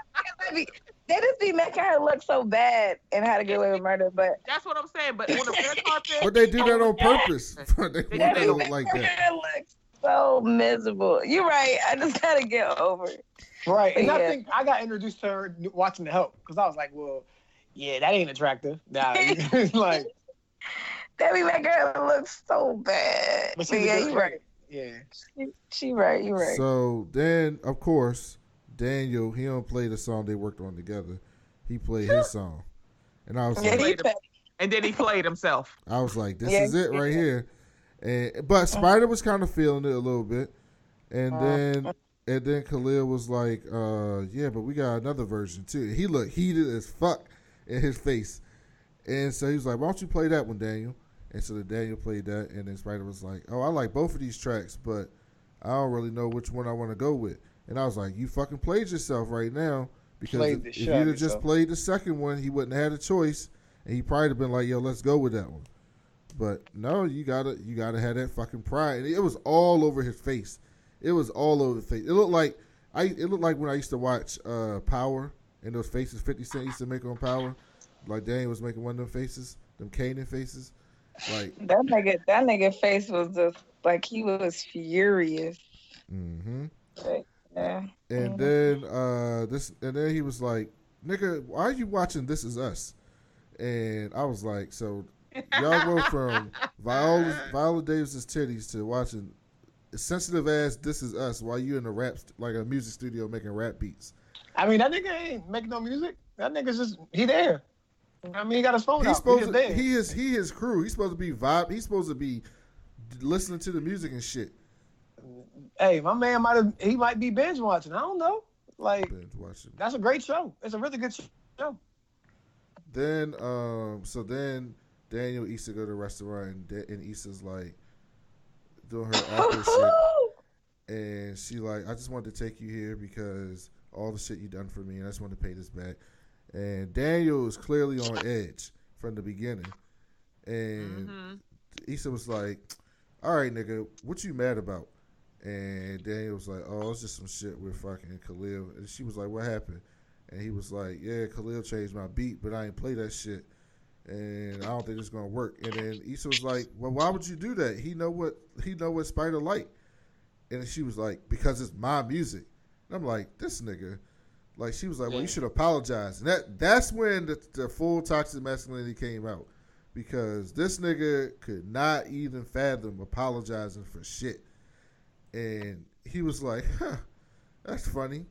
They just be making her look so bad and How to Get Away with Murder, but that's what I'm saying. But on the red carpet, but they do that on purpose. They look like that. Her look so miserable. You're right. I just gotta get over it. Right, and I think I got introduced to her watching The Help because I was like, well, yeah, that ain't attractive. Nah, like they be making her look so bad. But yeah, you're right. Yeah, she right. You're right. So then, of course, Daniel, he don't play the song they worked on together. He played his song. And I was and then he played himself. I was like, this is it right here. But Spider was kind of feeling it a little bit. And then Khalil was like, yeah, but we got another version too. He looked heated as fuck in his face. And so he was like, why don't you play that one, Daniel? And so Daniel played that. And then Spider was like, oh, I like both of these tracks, but I don't really know which one I want to go with. And I was like, you fucking played yourself right now. Because if you'd have just played the second one, he wouldn't have had a choice. And he probably have been like, yo, let's go with that one. But no, you gotta have that fucking pride. And it was all over his face. It was all over the face. It looked like when I used to watch Power and those faces 50 Cent used to make on Power. Like Daniel was making one of them faces, them Kanan faces. Like that nigga face was just like he was furious. mm-hmm. Like, yeah. And then and then he was like, "Nigga, why are you watching This Is Us?" And I was like, "So y'all go from Viola Davis's titties to watching sensitive ass This Is Us while you in a like a music studio making rap beats." I mean, that nigga ain't making no music. That nigga's just he there. I mean, he got his phone out. He is crew. He's supposed to be vibe. He's supposed to be listening to the music and shit. Hey, my man might be binge watching. I don't know. Like, binge watching. That's a great show. It's a really good show. Then, so then Daniel Issa go to the restaurant and Issa's like doing her actor shit, and she like, I just wanted to take you here because all the shit you done for me, and I just want to pay this back. And Daniel is clearly on edge from the beginning, and Issa was like, "All right, nigga, what you mad about?" And Daniel was like, "Oh, it's just some shit with fucking Khalil." And she was like, "What happened?" And he was like, "Yeah, Khalil changed my beat, but I ain't play that shit, and I don't think it's gonna work." And then Issa was like, "Well, why would you do that? He know what Spider like." And she was like, "Because it's my music." And I'm like, this nigga. Like, she was like, "Well, you should apologize." And that's when the full toxic masculinity came out, because this nigga could not even fathom apologizing for shit. And he was like, "Huh, that's funny.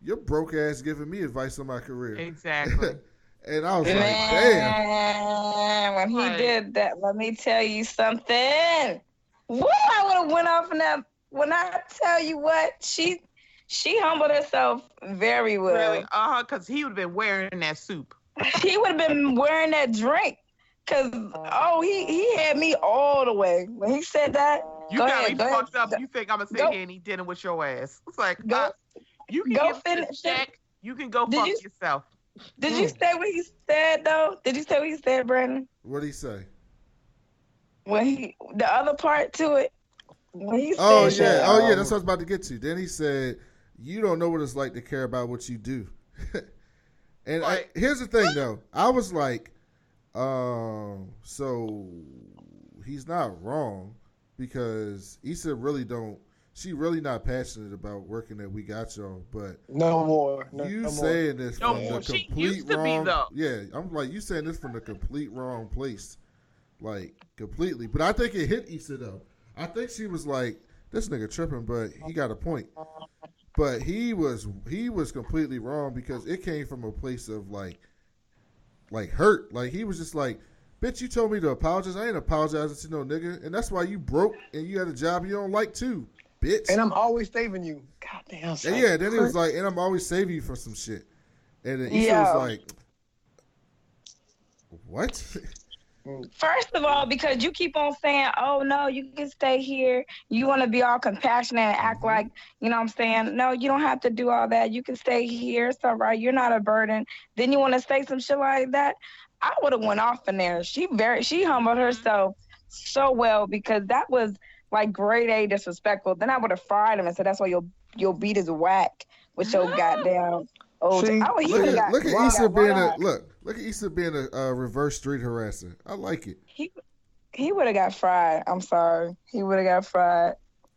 You're broke ass giving me advice on my career." Exactly. And I was like, damn. When he did that, let me tell you something. Woo, I would have went off in that. When I tell you what, she humbled herself very well. Really? Because he would have been wearing that soup. He would have been wearing that drink. Because, he had me all the way. When he said that, you got me fucked up. You think I'm going to sit here and eat dinner with your ass. It's like, you can go finish check. You can go fuck yourself. Did you say what he said, though? Did you say what he said, Brandon? What did he say? When the other part to it. When he said that's what I was about to get to. Then he said, "You don't know what it's like to care about what you do." And here's the thing, though. I was like, so he's not wrong, because Issa she really not passionate about working at We Got Y'all, but no more. Saying this from the complete wrong. Yeah, I'm like, you saying this from the complete wrong place, like completely. But I think it hit Issa though. I think she was like, this nigga tripping, but he got a point. But he was completely wrong, because it came from a place of like hurt. Like, he was just like, "Bitch, you told me to apologize. I ain't apologizing to no nigga. And that's why you broke and you had a job you don't like too, bitch. And I'm always saving you." Goddamn. And yeah, then he was like, "And I'm always saving you for some shit." And then Issa was like, "What?" First of all, because you keep on saying, "Oh no, you can stay here. You want to be all compassionate and act like, you know what I'm saying? No, you don't have to do all that. You can stay here. It's all right. You're not a burden." Then you want to say some shit like that. I would have went off in there. She humbled herself so well, because that was like grade A disrespectful. Then I would have fried him and said, "That's why your beat is whack with your goddamn old." See, look at Issa being a reverse street harasser. I like it. He would have got fried. I'm sorry. He would have got fried,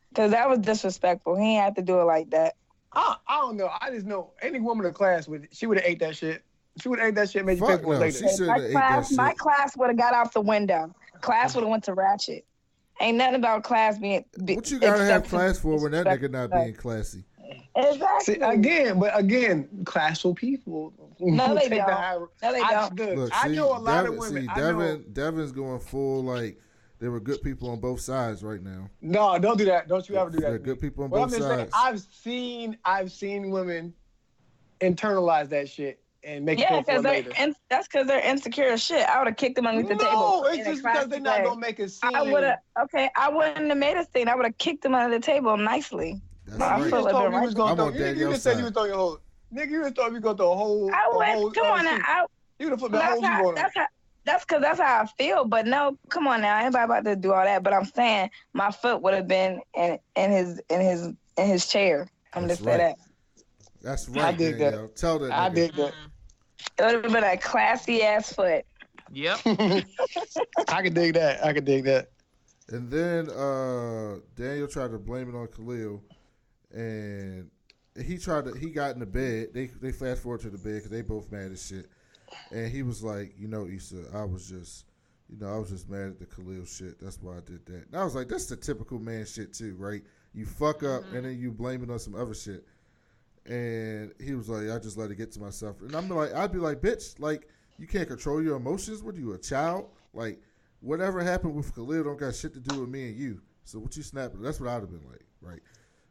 because that was disrespectful. He ain't have to do it like that. I don't know. I just know any woman in class she would have ate that shit. She would have ate that shit. Made you pay for it later. My class would have got out the window. Class would have went to Ratchet. Ain't nothing about class being. What you gotta have class for when that nigga not being classy? Exactly. See, again, classful people. No, they don't. Look, I know a lot of women. Devin's going full like there were good people on both sides right now. No, don't do that. Don't you ever do that. There are good people on both sides. I've seen women internalize that shit and make it for later. That's because they're insecure as shit. I would have kicked them underneath the table. No, it's just because they're not gonna make a scene. I wouldn't have made a scene. I would have kicked them under the table nicely. That's right. You just told me you was gonna throw. You just said you was throwing your whole. Nigga, you just thought you was gonna throw a whole. Come on now. You would have put the whole you on. That's because that's how I feel. But no, come on now. Anybody about to do all that? But I'm saying my foot would have been in his chair. I'm just say that. That's right. I dig that. Tell that. I dig that. It would have been a classy ass foot. Yep. I could dig that. And then Daniel tried to blame it on Khalil, and he got in the bed. They fast forward to the bed because they both mad as shit. And he was like, Issa, I was just mad at the Khalil shit. That's why I did that. And I was like, that's the typical man shit too, right? You fuck up and then you blame it on some other shit. And he was like, I just let it get to myself. And I'd be like, bitch, like, you can't control your emotions? What are you, a child? Like, whatever happened with Khalil don't got shit to do with me and you. So what you snapping? That's what I'd have been like, right?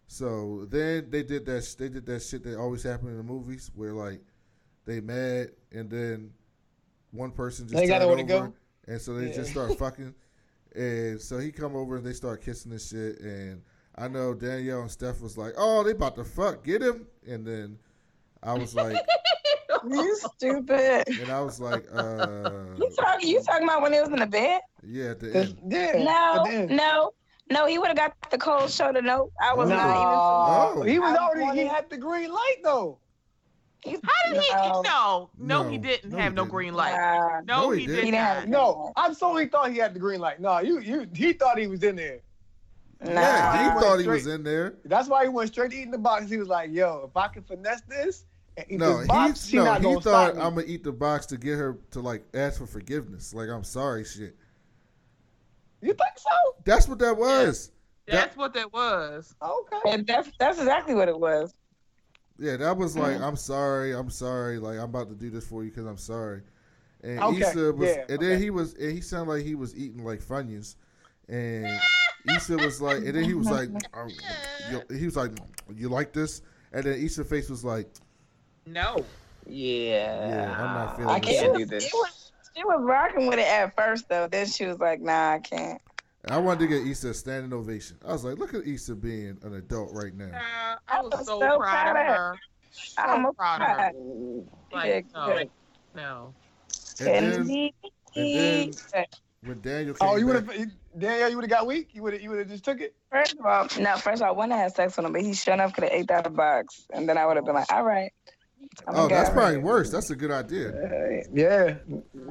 So then they did that shit that always happened in the movies where like they mad and then one person just turned over go. And so they just start fucking. And so he come over and they start kissing and shit. And I know Danielle and Steph was like, oh, they about to fuck, get him. And then I was like, you stupid. And I was like, you talking about when he was in the bed? Yeah, at the end. Yeah. No, he would have got the cold shoulder. No, I was not even. Oh, he was already. He had the green light though. How did he? No, he didn't have no green light. No, he didn't. No, I'm sorry. He thought he had the green light. No, he thought he was in there. Yeah, he thought he was in there. That's why he went straight to eating the box. He was like, "Yo, if I can finesse this and eat this box, he thought I'm gonna eat the box to get her to like ask for forgiveness. Like, I'm sorry, shit." You think so? That's what that was. That's what that was. Okay. And that's exactly what it was. Yeah, that was like, I'm sorry. Like, I'm about to do this for you because I'm sorry. And Issa then he sounded like he was eating like Funyuns. And Issa was like, and then he was like, you like this? And then Issa's face was like, no. Yeah. I'm not feeling I can't do this. She was rocking with it at first, though. Then she was like, nah, I can't. I wanted to get Issa a standing ovation. I was like, look at Issa being an adult right now. I was so proud of her. I'm proud of her. Like, no. And then when Daniel came you would have got weak? You would have just took it? First of all, I wouldn't have had sex with him, but he sure enough could have ate that box. And then I would have been like, all right. That's probably worse. That's a good idea. Yeah.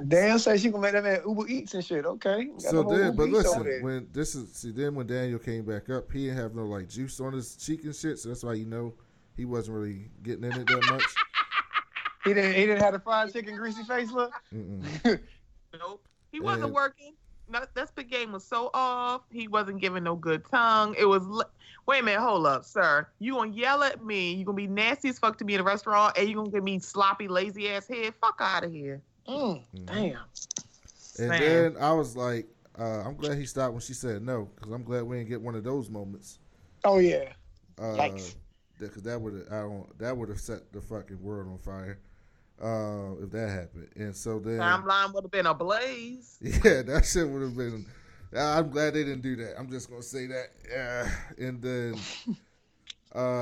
Danielle said she gonna make that man Uber Eats and shit. Okay. So then, but listen, when Daniel came back up, he didn't have no like juice on his cheek and shit. So that's why he wasn't really getting in it that much. He didn't have the fried chicken greasy face look. Nope. He wasn't working. That spit game was so off. He wasn't giving no good tongue. It was. Wait a minute, hold up, sir. You gonna yell at me? You gonna be nasty as fuck to me in a restaurant, and you gonna give me sloppy, lazy ass head? Fuck out of here. Damn. And then I was like, I'm glad he stopped when she said no, because I'm glad we didn't get one of those moments. Oh yeah. Yikes. Because that would have set the fucking world on fire. If that happened. And so then timeline would have been ablaze. Yeah, that shit would have been. I'm glad they didn't do that. I'm just gonna say that. And then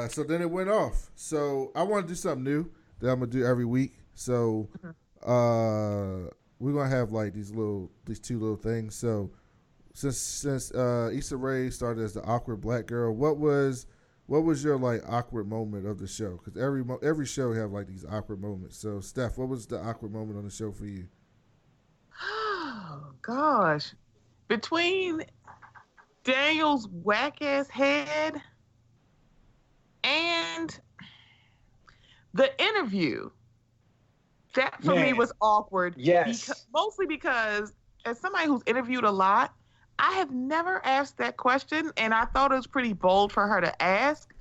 so then it went off. So I want to do something new that I'm gonna do every week. So we're gonna have like these two little things. So since Issa Rae started as the awkward black girl, what was your like awkward moment of the show? Because every show have like these awkward moments. So Steph, what was the awkward moment on the show for you? Oh gosh, between Daniel's whack ass head and the interview, that for me was awkward. Yes, mostly because as somebody who's interviewed a lot, I have never asked that question, and I thought it was pretty bold for her to ask,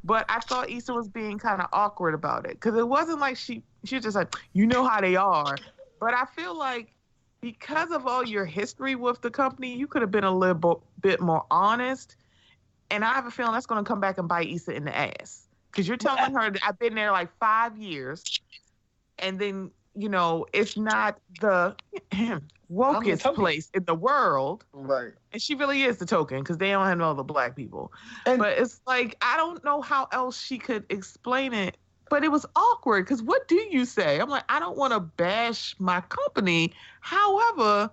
but I thought Issa was being kind of awkward about it, because it wasn't like she was just like, you know how they are. But I feel like because of all your history with the company, you could have been a little bit more honest, and I have a feeling that's going to come back and bite Issa in the ass, because you're telling her that I've been there like 5 years, and then, it's not the wokest place in the world. Right. And she really is the token, because they don't have no other black people. But it's like, I don't know how else she could explain it. But it was awkward, because what do you say? I'm like, I don't want to bash my company. However,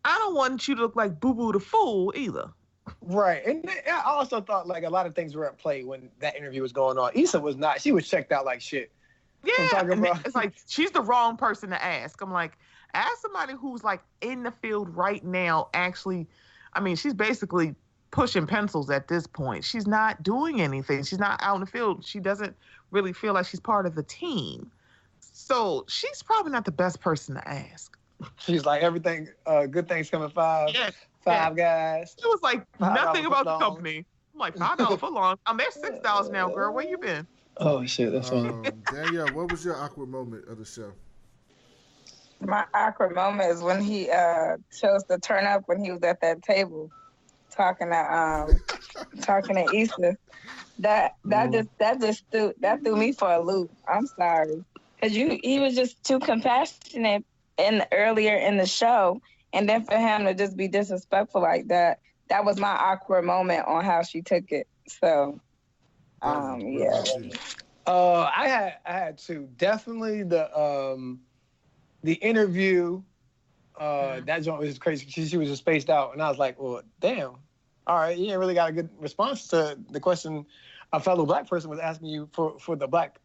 I don't want you to look like Boo Boo the Fool either. Right. And I also thought like a lot of things were at play when that interview was going on. Issa was not. She was checked out like shit. Yeah. It's like, she's the wrong person to ask. I'm like, as somebody who's like in the field right now, actually, I mean, she's basically pushing pencils at this point. She's not doing anything. She's not out in the field. She doesn't really feel like she's part of the team. So she's probably not the best person to ask. She's like, everything, good things come in five. Yeah. Five guys. It was like nothing about the long. company. I'm like, $5 for long. I'm at $6 now, girl. Where you been? Oh shit, that's funny. Danielle, what was your awkward moment of the show? My awkward moment is when he chose to turn up when he was at that table talking to Issa. That threw me for a loop. I'm sorry. Cause he was just too compassionate earlier in the show, and then for him to just be disrespectful like that was my awkward moment on how she took it. So yeah. I had two. Definitely the interview. That joint was crazy. She was just spaced out, and I was like, well, damn. All right, you ain't really got a good response to the question a fellow black person was asking you for the black,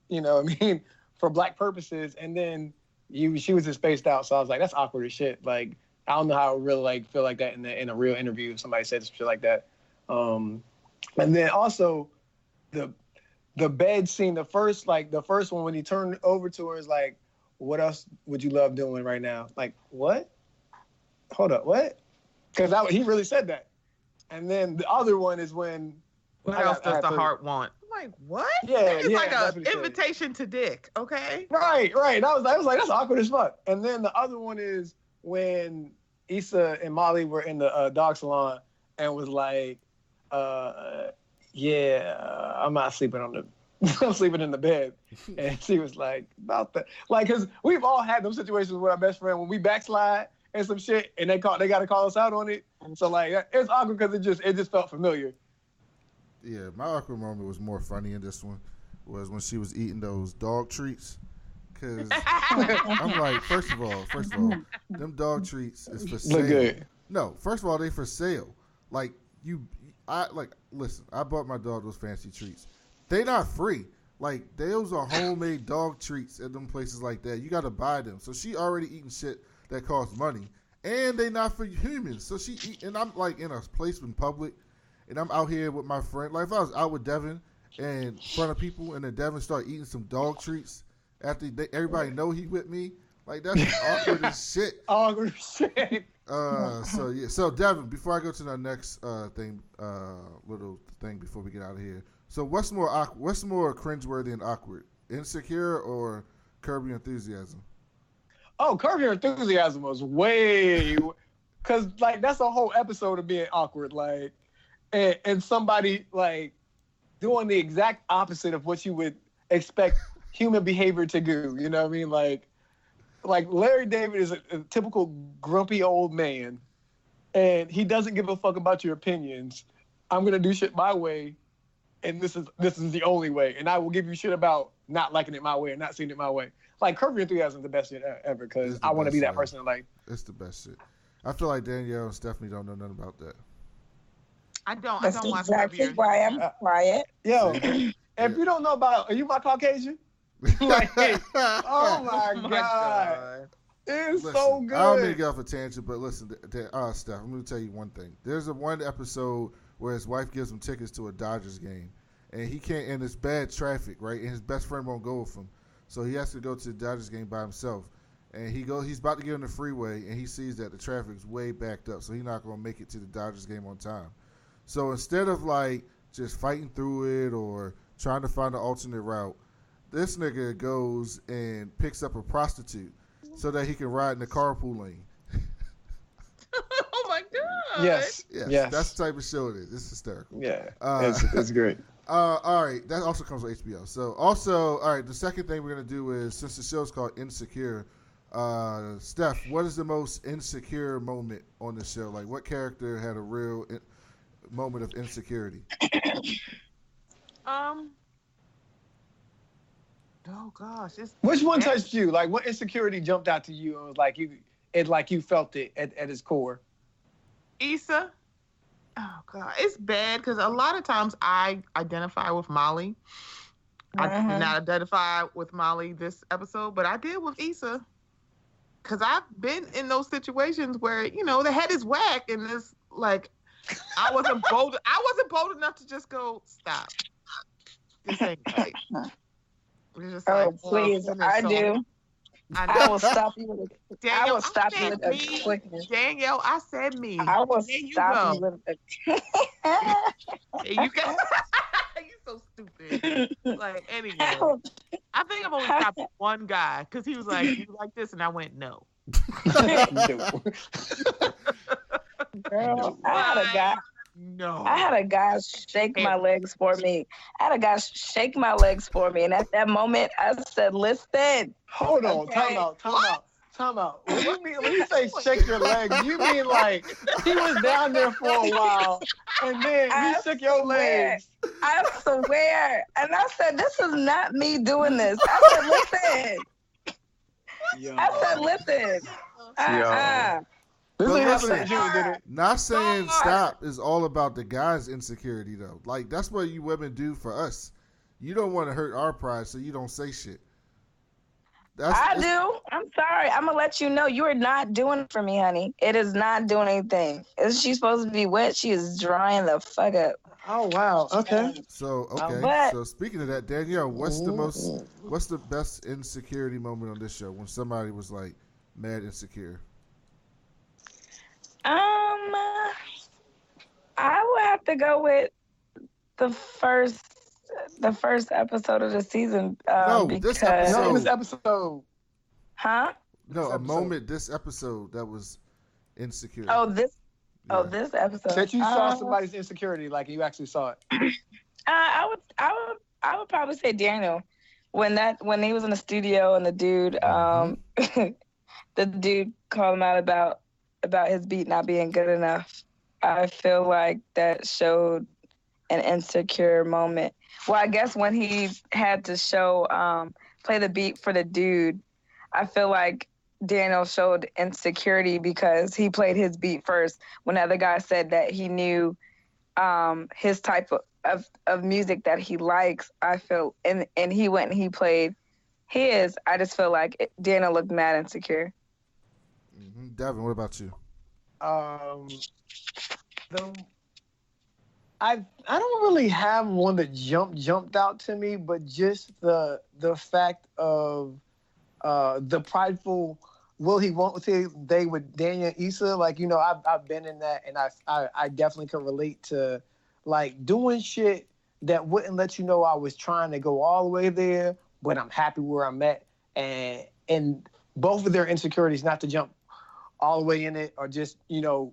for black purposes, and then she was just spaced out. So I was like, that's awkward as shit. Like, I don't know how I would really feel like that in a real interview if somebody said some shit like that. And then also the bed scene, the first one when he turned over to her is like, what else would you love doing right now? Like, what? Hold up, what? Because he really said that. And then the other one is when... What else does the heart want? I'm like, what? Yeah, it's like an invitation to dick, okay? Right. I was like, that's awkward as fuck. And then the other one is when Issa and Molly were in the dog salon and was like, I'm not sleeping I'm sleeping in the bed. And she was like, about that. Like, because we've all had those situations with our best friend when we backslide and some shit, and they got to call us out on it. So, like, it's awkward because it just felt familiar. Yeah, my awkward moment was more funny in this one, was when she was eating those dog treats. Because I'm like, first of all, them dog treats is for sale. Look good. No, first of all, they for sale. Like, listen, I bought my dog those fancy treats. They not free. Like, those are homemade dog treats at them places like that. You got to buy them. So she already eating shit that costs money. And they not for humans. So she eat, and I'm like in a place in public, and I'm out here with my friend. Like, if I was out with Devin and in front of people, and then Devin start eating some dog treats after everybody know he with me, like, that's awkward as shit. Awkward as shit. So Devin, before I go to the next little thing before we get out of here. So what's more cringeworthy and awkward? Insecure or Curb Your Enthusiasm? Oh, Curb Your Enthusiasm was way, because like that's a whole episode of being awkward, like, and somebody like doing the exact opposite of what you would expect human behavior to do. You know what I mean? Like Larry David is a typical grumpy old man, and he doesn't give a fuck about your opinions. I'm gonna do shit my way, and this is the only way, and I will give you shit about not liking it my way and not seeing it my way. Like, Curb Your Enthusiasm is the best shit ever, because I want to be that person in life. It's the best shit. I feel like Danielle and Stephanie don't know nothing about that. I don't watch exactly why I'm quiet. Yo, if you don't know about, are you my Caucasian? Like, oh my God. It's so good. I don't mean to get off a tangent, but listen, Steph, I'm going to tell you one thing. There's one episode where his wife gives him tickets to a Dodgers game, and he can't, and it's bad traffic, right? And his best friend won't go with him. So he has to go to the Dodgers game by himself. And he's about to get on the freeway, and he sees that the traffic's way backed up, so he's not going to make it to the Dodgers game on time. So instead of, like, just fighting through it or trying to find an alternate route, this nigga goes and picks up a prostitute so that he can ride in the carpool lane. Oh, my God. Yes. That's the type of show it is. It's hysterical. Yeah, it's great. All right, that also comes with HBO. So also, all right, the second thing we're going to do is, since the show's called Insecure, Steph, what is the most insecure moment on the show? Like, what character had a real moment of insecurity? Oh gosh, which one touched you? Like, what insecurity jumped out to you and was like you felt it at its core? Issa. Oh God, it's bad because a lot of times I identify with Molly. I did not identify with Molly this episode, but I did with Issa. because I've been in those situations where, you know, the head is whack and it's like, I wasn't bold enough to just go, stop. This ain't right. It's just Oh, please. I do. I will stop you with a Danielle, I will stop you with a quickness. Danielle, I said me. I will stop you with a you got you so stupid. Like, anyway. I think I've only stopped one guy because he was like, "You like this?" and I went, "No." Girl, I had a guy. No. I had a guy shake my legs for me. And at that moment, I said, "Listen." Hold on, okay. Time out. When you say shake your legs, you mean like he was down there for a while and then you shook your legs. I swear. And I said, "This is not me doing this." I said, "Listen." This ain't happening to you, did it? Not saying stop is all about the guy's insecurity, though. Like, that's what you women do for us. You don't want to hurt our pride, so you don't say shit. I do. I'm sorry. I'm going to let you know you are not doing it for me, honey. It is not doing anything. Is she supposed to be wet? She is drying the fuck up. Oh, wow. Okay. So speaking of that, Danielle, what's the best insecurity moment on this show when somebody was like mad insecure? I would have to go with the first episode of the season. This episode. Huh? No, a moment this episode that was insecure. This episode. That you saw somebody's insecurity, like you actually saw it. I would probably say Daniel when he was in the studio and the dude the dude called him out about his beat not being good enough. I feel like that showed an insecure moment. Well, I guess when he had to play the beat for the dude, I feel like Daniel showed insecurity because he played his beat first. When the other guy said that he knew his type of music that he likes, I feel, and he went and he played his, I just feel like Daniel looked mad insecure. Mm-hmm. Devin, what about you? I don't really have one that jumped out to me, but just the fact of the prideful will he won't they with Daniel and Issa, like, you know, I've been in that, and I definitely can relate to like doing shit that wouldn't let you know I was trying to go all the way there, but I'm happy where I'm at, and both of their insecurities, not to jump all the way in it or just, you know,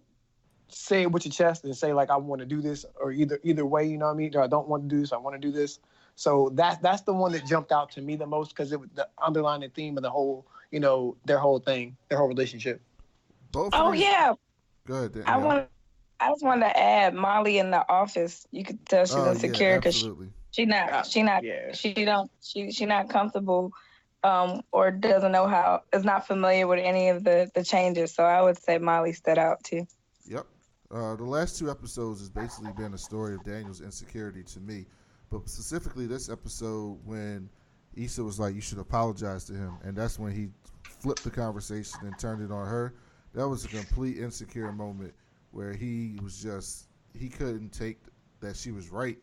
say it with your chest and say like I want to do this, or either way, you know what I mean? Or I don't want to do this, I want to do this. So that's the one that jumped out to me the most because it was the underlying theme of the whole, you know, their whole thing, their whole relationship. Yeah. Good. I just wanted to add Molly in the office. You could tell she's insecure because she's not comfortable, or doesn't know is not familiar with any of the changes. So I would say Molly stood out too. Yep. The last two episodes has basically been a story of Daniel's insecurity to me, but specifically this episode when Issa was like, "You should apologize to him," and that's when he flipped the conversation and turned it on her. That was a complete insecure moment where he couldn't take that she was right,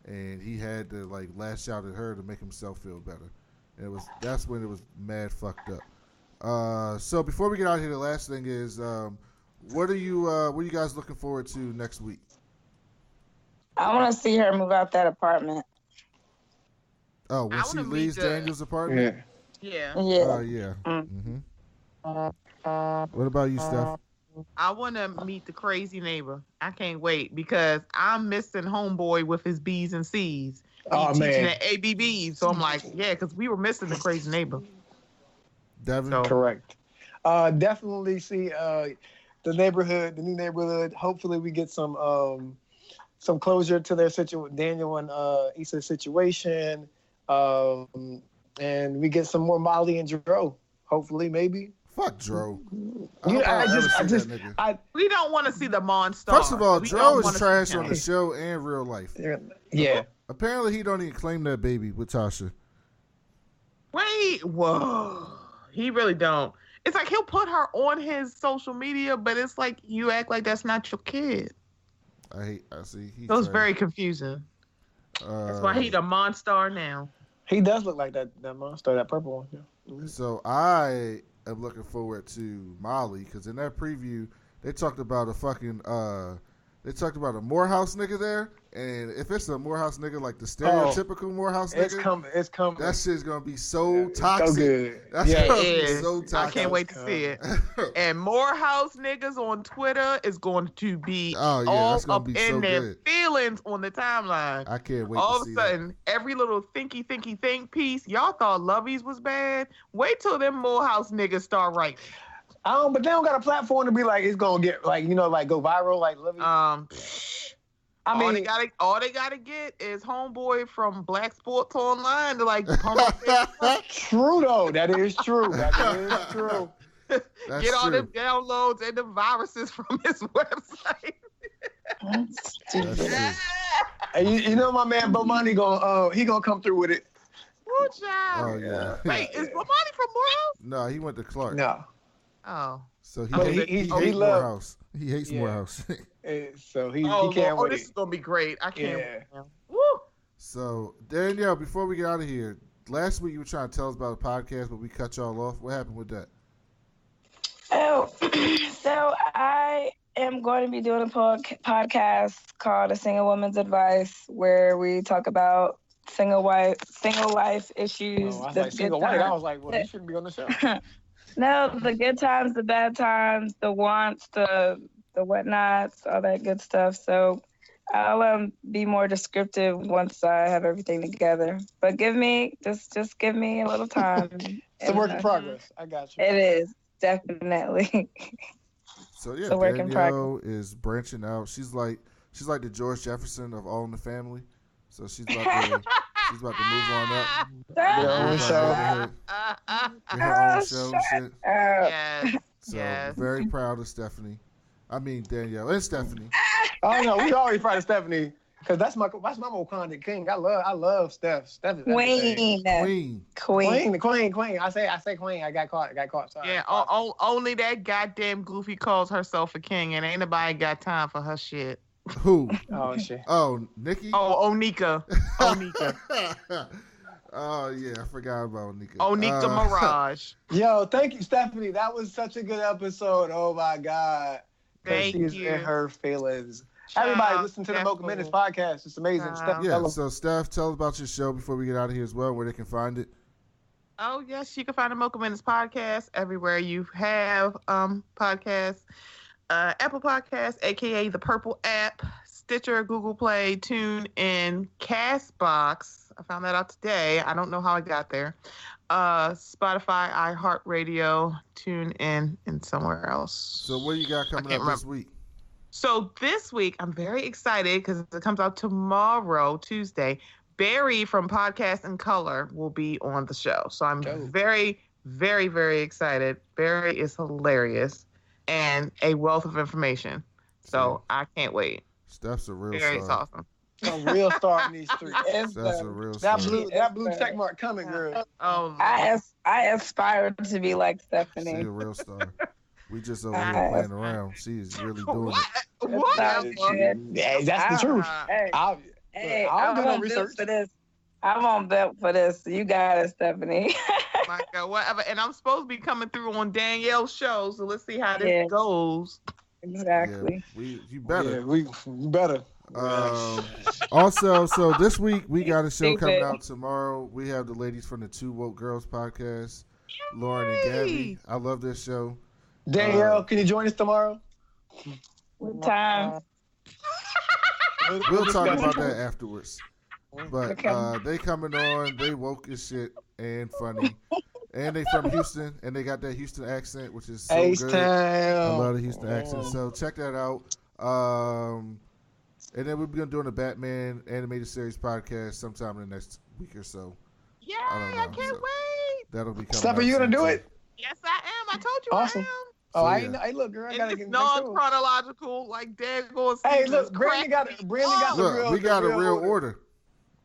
and he had to like lash out at her to make himself feel better. And that's when it was mad fucked up. So before we get out of here, the last thing is, what are you guys looking forward to next week? I want to see her move out that apartment. Oh, when she leaves Daniel's apartment? Yeah. Oh, yeah. Mm-hmm. What about you, Steph? I want to meet the crazy neighbor. I can't wait because I'm missing homeboy with his B's and C's. He's teaching at ABB. So I'm like, yeah, because we were missing the crazy neighbor. Devin? Correct. Definitely see the neighborhood, the new neighborhood. Hopefully we get some closure to their Daniel and Issa's situation. And we get some more Molly and Dro. Hopefully, maybe. Fuck Dro. We don't want to see the monster. First of all, Dro is trash on the show and real life. Yeah. Apparently, he don't even claim that baby with Tasha. Wait, whoa. He really don't. it's like he'll put her on his social media, but it's like you act like that's not your kid. I see. So it's very confusing. That's why he's a monster now. He does look like that monster, that purple one. Yeah. Mm-hmm. So I am looking forward to Molly because in that preview they talked about a Morehouse nigga there, and if it's a Morehouse nigga like the stereotypical Morehouse nigga, it's coming. That shit's gonna be so toxic. So good. That's gonna be so toxic. I can't wait to see it. And Morehouse niggas on Twitter is going to be all up in their feelings on the timeline. I can't wait. All to see of a sudden, every little think piece, y'all thought Lovey's was bad. Wait till them Morehouse niggas start writing. But they don't got a platform to be like it's gonna get like go viral like Lovey. All they gotta get is homeboy from Black Sports Online to like pump up their True though, that is true. Get all the downloads and the viruses from his website. That's stupid. And you know my man Bomani gonna come through with it. Mocha. Oh yeah. Wait, is Bomani from Morehouse? No, he went to Clark. No. Oh. So he hates Morehouse. He hates Morehouse. So he can't wait. Oh, this is gonna be great. I can't wait. Woo. So Danielle, before we get out of here, last week you were trying to tell us about a podcast, but we cut y'all off. What happened with that? Oh, so I am going to be doing a podcast called A Single Woman's Advice, where we talk about single life issues. Oh, I was like single white. I was like, well, you shouldn't be on the show. No, the good times, the bad times, the wants, the whatnots, all that good stuff. So I'll be more descriptive once I have everything together. But just give me a little time. It's a work in progress. I got you. It is definitely. So yeah, it's a work in Danielle is branching out. She's like the George Jefferson of All in the Family. So she's about to move on up. Get her own show and shit. Yes. So very proud of Stephanie. I mean Danielle and Stephanie. Oh no, we already proud of Stephanie because that's my Wakanda king. I love Steph. Steph is Queen. The queen. I say queen. I got caught. Sorry. Yeah. Only that goddamn goofy calls herself a king, and ain't nobody got time for her shit. Who? Oh shit. Oh, Nikki. Oh, Onika. Oh yeah, I forgot about Onika. Onika Mirage. Yo, thank you, Stephanie. That was such a good episode. Oh my god. Thank she's you. in her feelings. Everybody listen to the Mocha Minutes podcast. It's amazing. Steph, so Steph, tell us about your show before we get out of here as well, where they can find it. Oh yes, you can find the Mocha Minutes podcast everywhere you have podcasts. Apple Podcasts, aka the Purple app, Stitcher, Google Play, TuneIn, Castbox. I found that out today. I don't know how I got there. Spotify, iHeartRadio, TuneIn, and somewhere else. So what do you got coming up this week? So this week, I'm very excited because it comes out tomorrow, Tuesday. Barry from Podcast in Color will be on the show. So I'm very, very, very excited. Barry is hilarious and a wealth of information. So I can't wait. Steph's a real Barry's star. awesome. A real star in these streets. That's a real star. That blue check mark coming, girl. Oh, I aspire to be like Stephanie. She's a real star. We just over here playing around. She is really doing it. What? Yeah, that's the truth. I'll do no research for this. I won't bet for this. You got it, Stephanie. My God, whatever. And I'm supposed to be coming through on Danielle's show, so let's see how this goes. Exactly. Yeah, you better. Yeah, we better. Also, so this week we got a show coming out tomorrow. We have the ladies from the Two Woke Girls podcast, Lauren and Gabby. I love this show. Danielle, can you join us tomorrow? What time? We'll talk about that afterwards. But they coming on. They woke as shit and funny. And they from Houston, and they got that Houston accent, which is so good. I love the Houston accent. So check that out. And then we'll be doing a Batman animated series podcast sometime in the next week or so. Yay, I can't wait. That'll be coming. Steph, are you going to do it? Yes, I am. I told you awesome. I am. Oh, I look, girl, I got to get non-chronological, like Dad goes. Hey, look, Brandon got the Look, real we got a real order.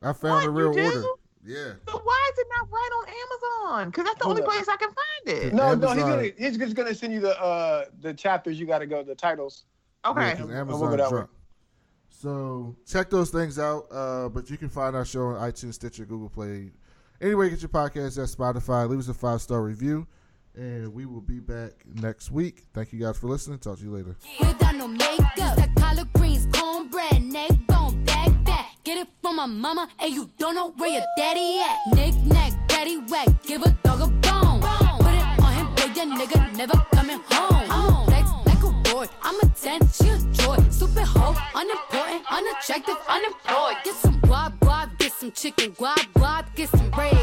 I found a real order. Yeah. So why is it not right on Amazon? Because that's the only place I can find it. No, Amazon- he's just gonna send you the chapters. You got to go, the titles. Okay. Yeah, 'cause I'll move Amazon it that way. dropped. So check those things out. But you can find our show on iTunes, Stitcher, Google Play. Anywhere you get your podcast at Spotify. Leave us a 5-star review. And we will be back next week. Thank you guys for listening. Talk to you later. Without no makeup, that collard greens, cornbread, neck bone, back. Get it from my mama, and you don't know where your daddy at. Knick-knack, daddy whack, give a dog a bone. Put it on him, boy, your nigga never coming home. I'm flex like a boy, I'm a 10, she a joy. Stupid hoe, unimportant, unattractive, unemployed. Get some guap, guap, get some chicken, guap, guap, get some bread.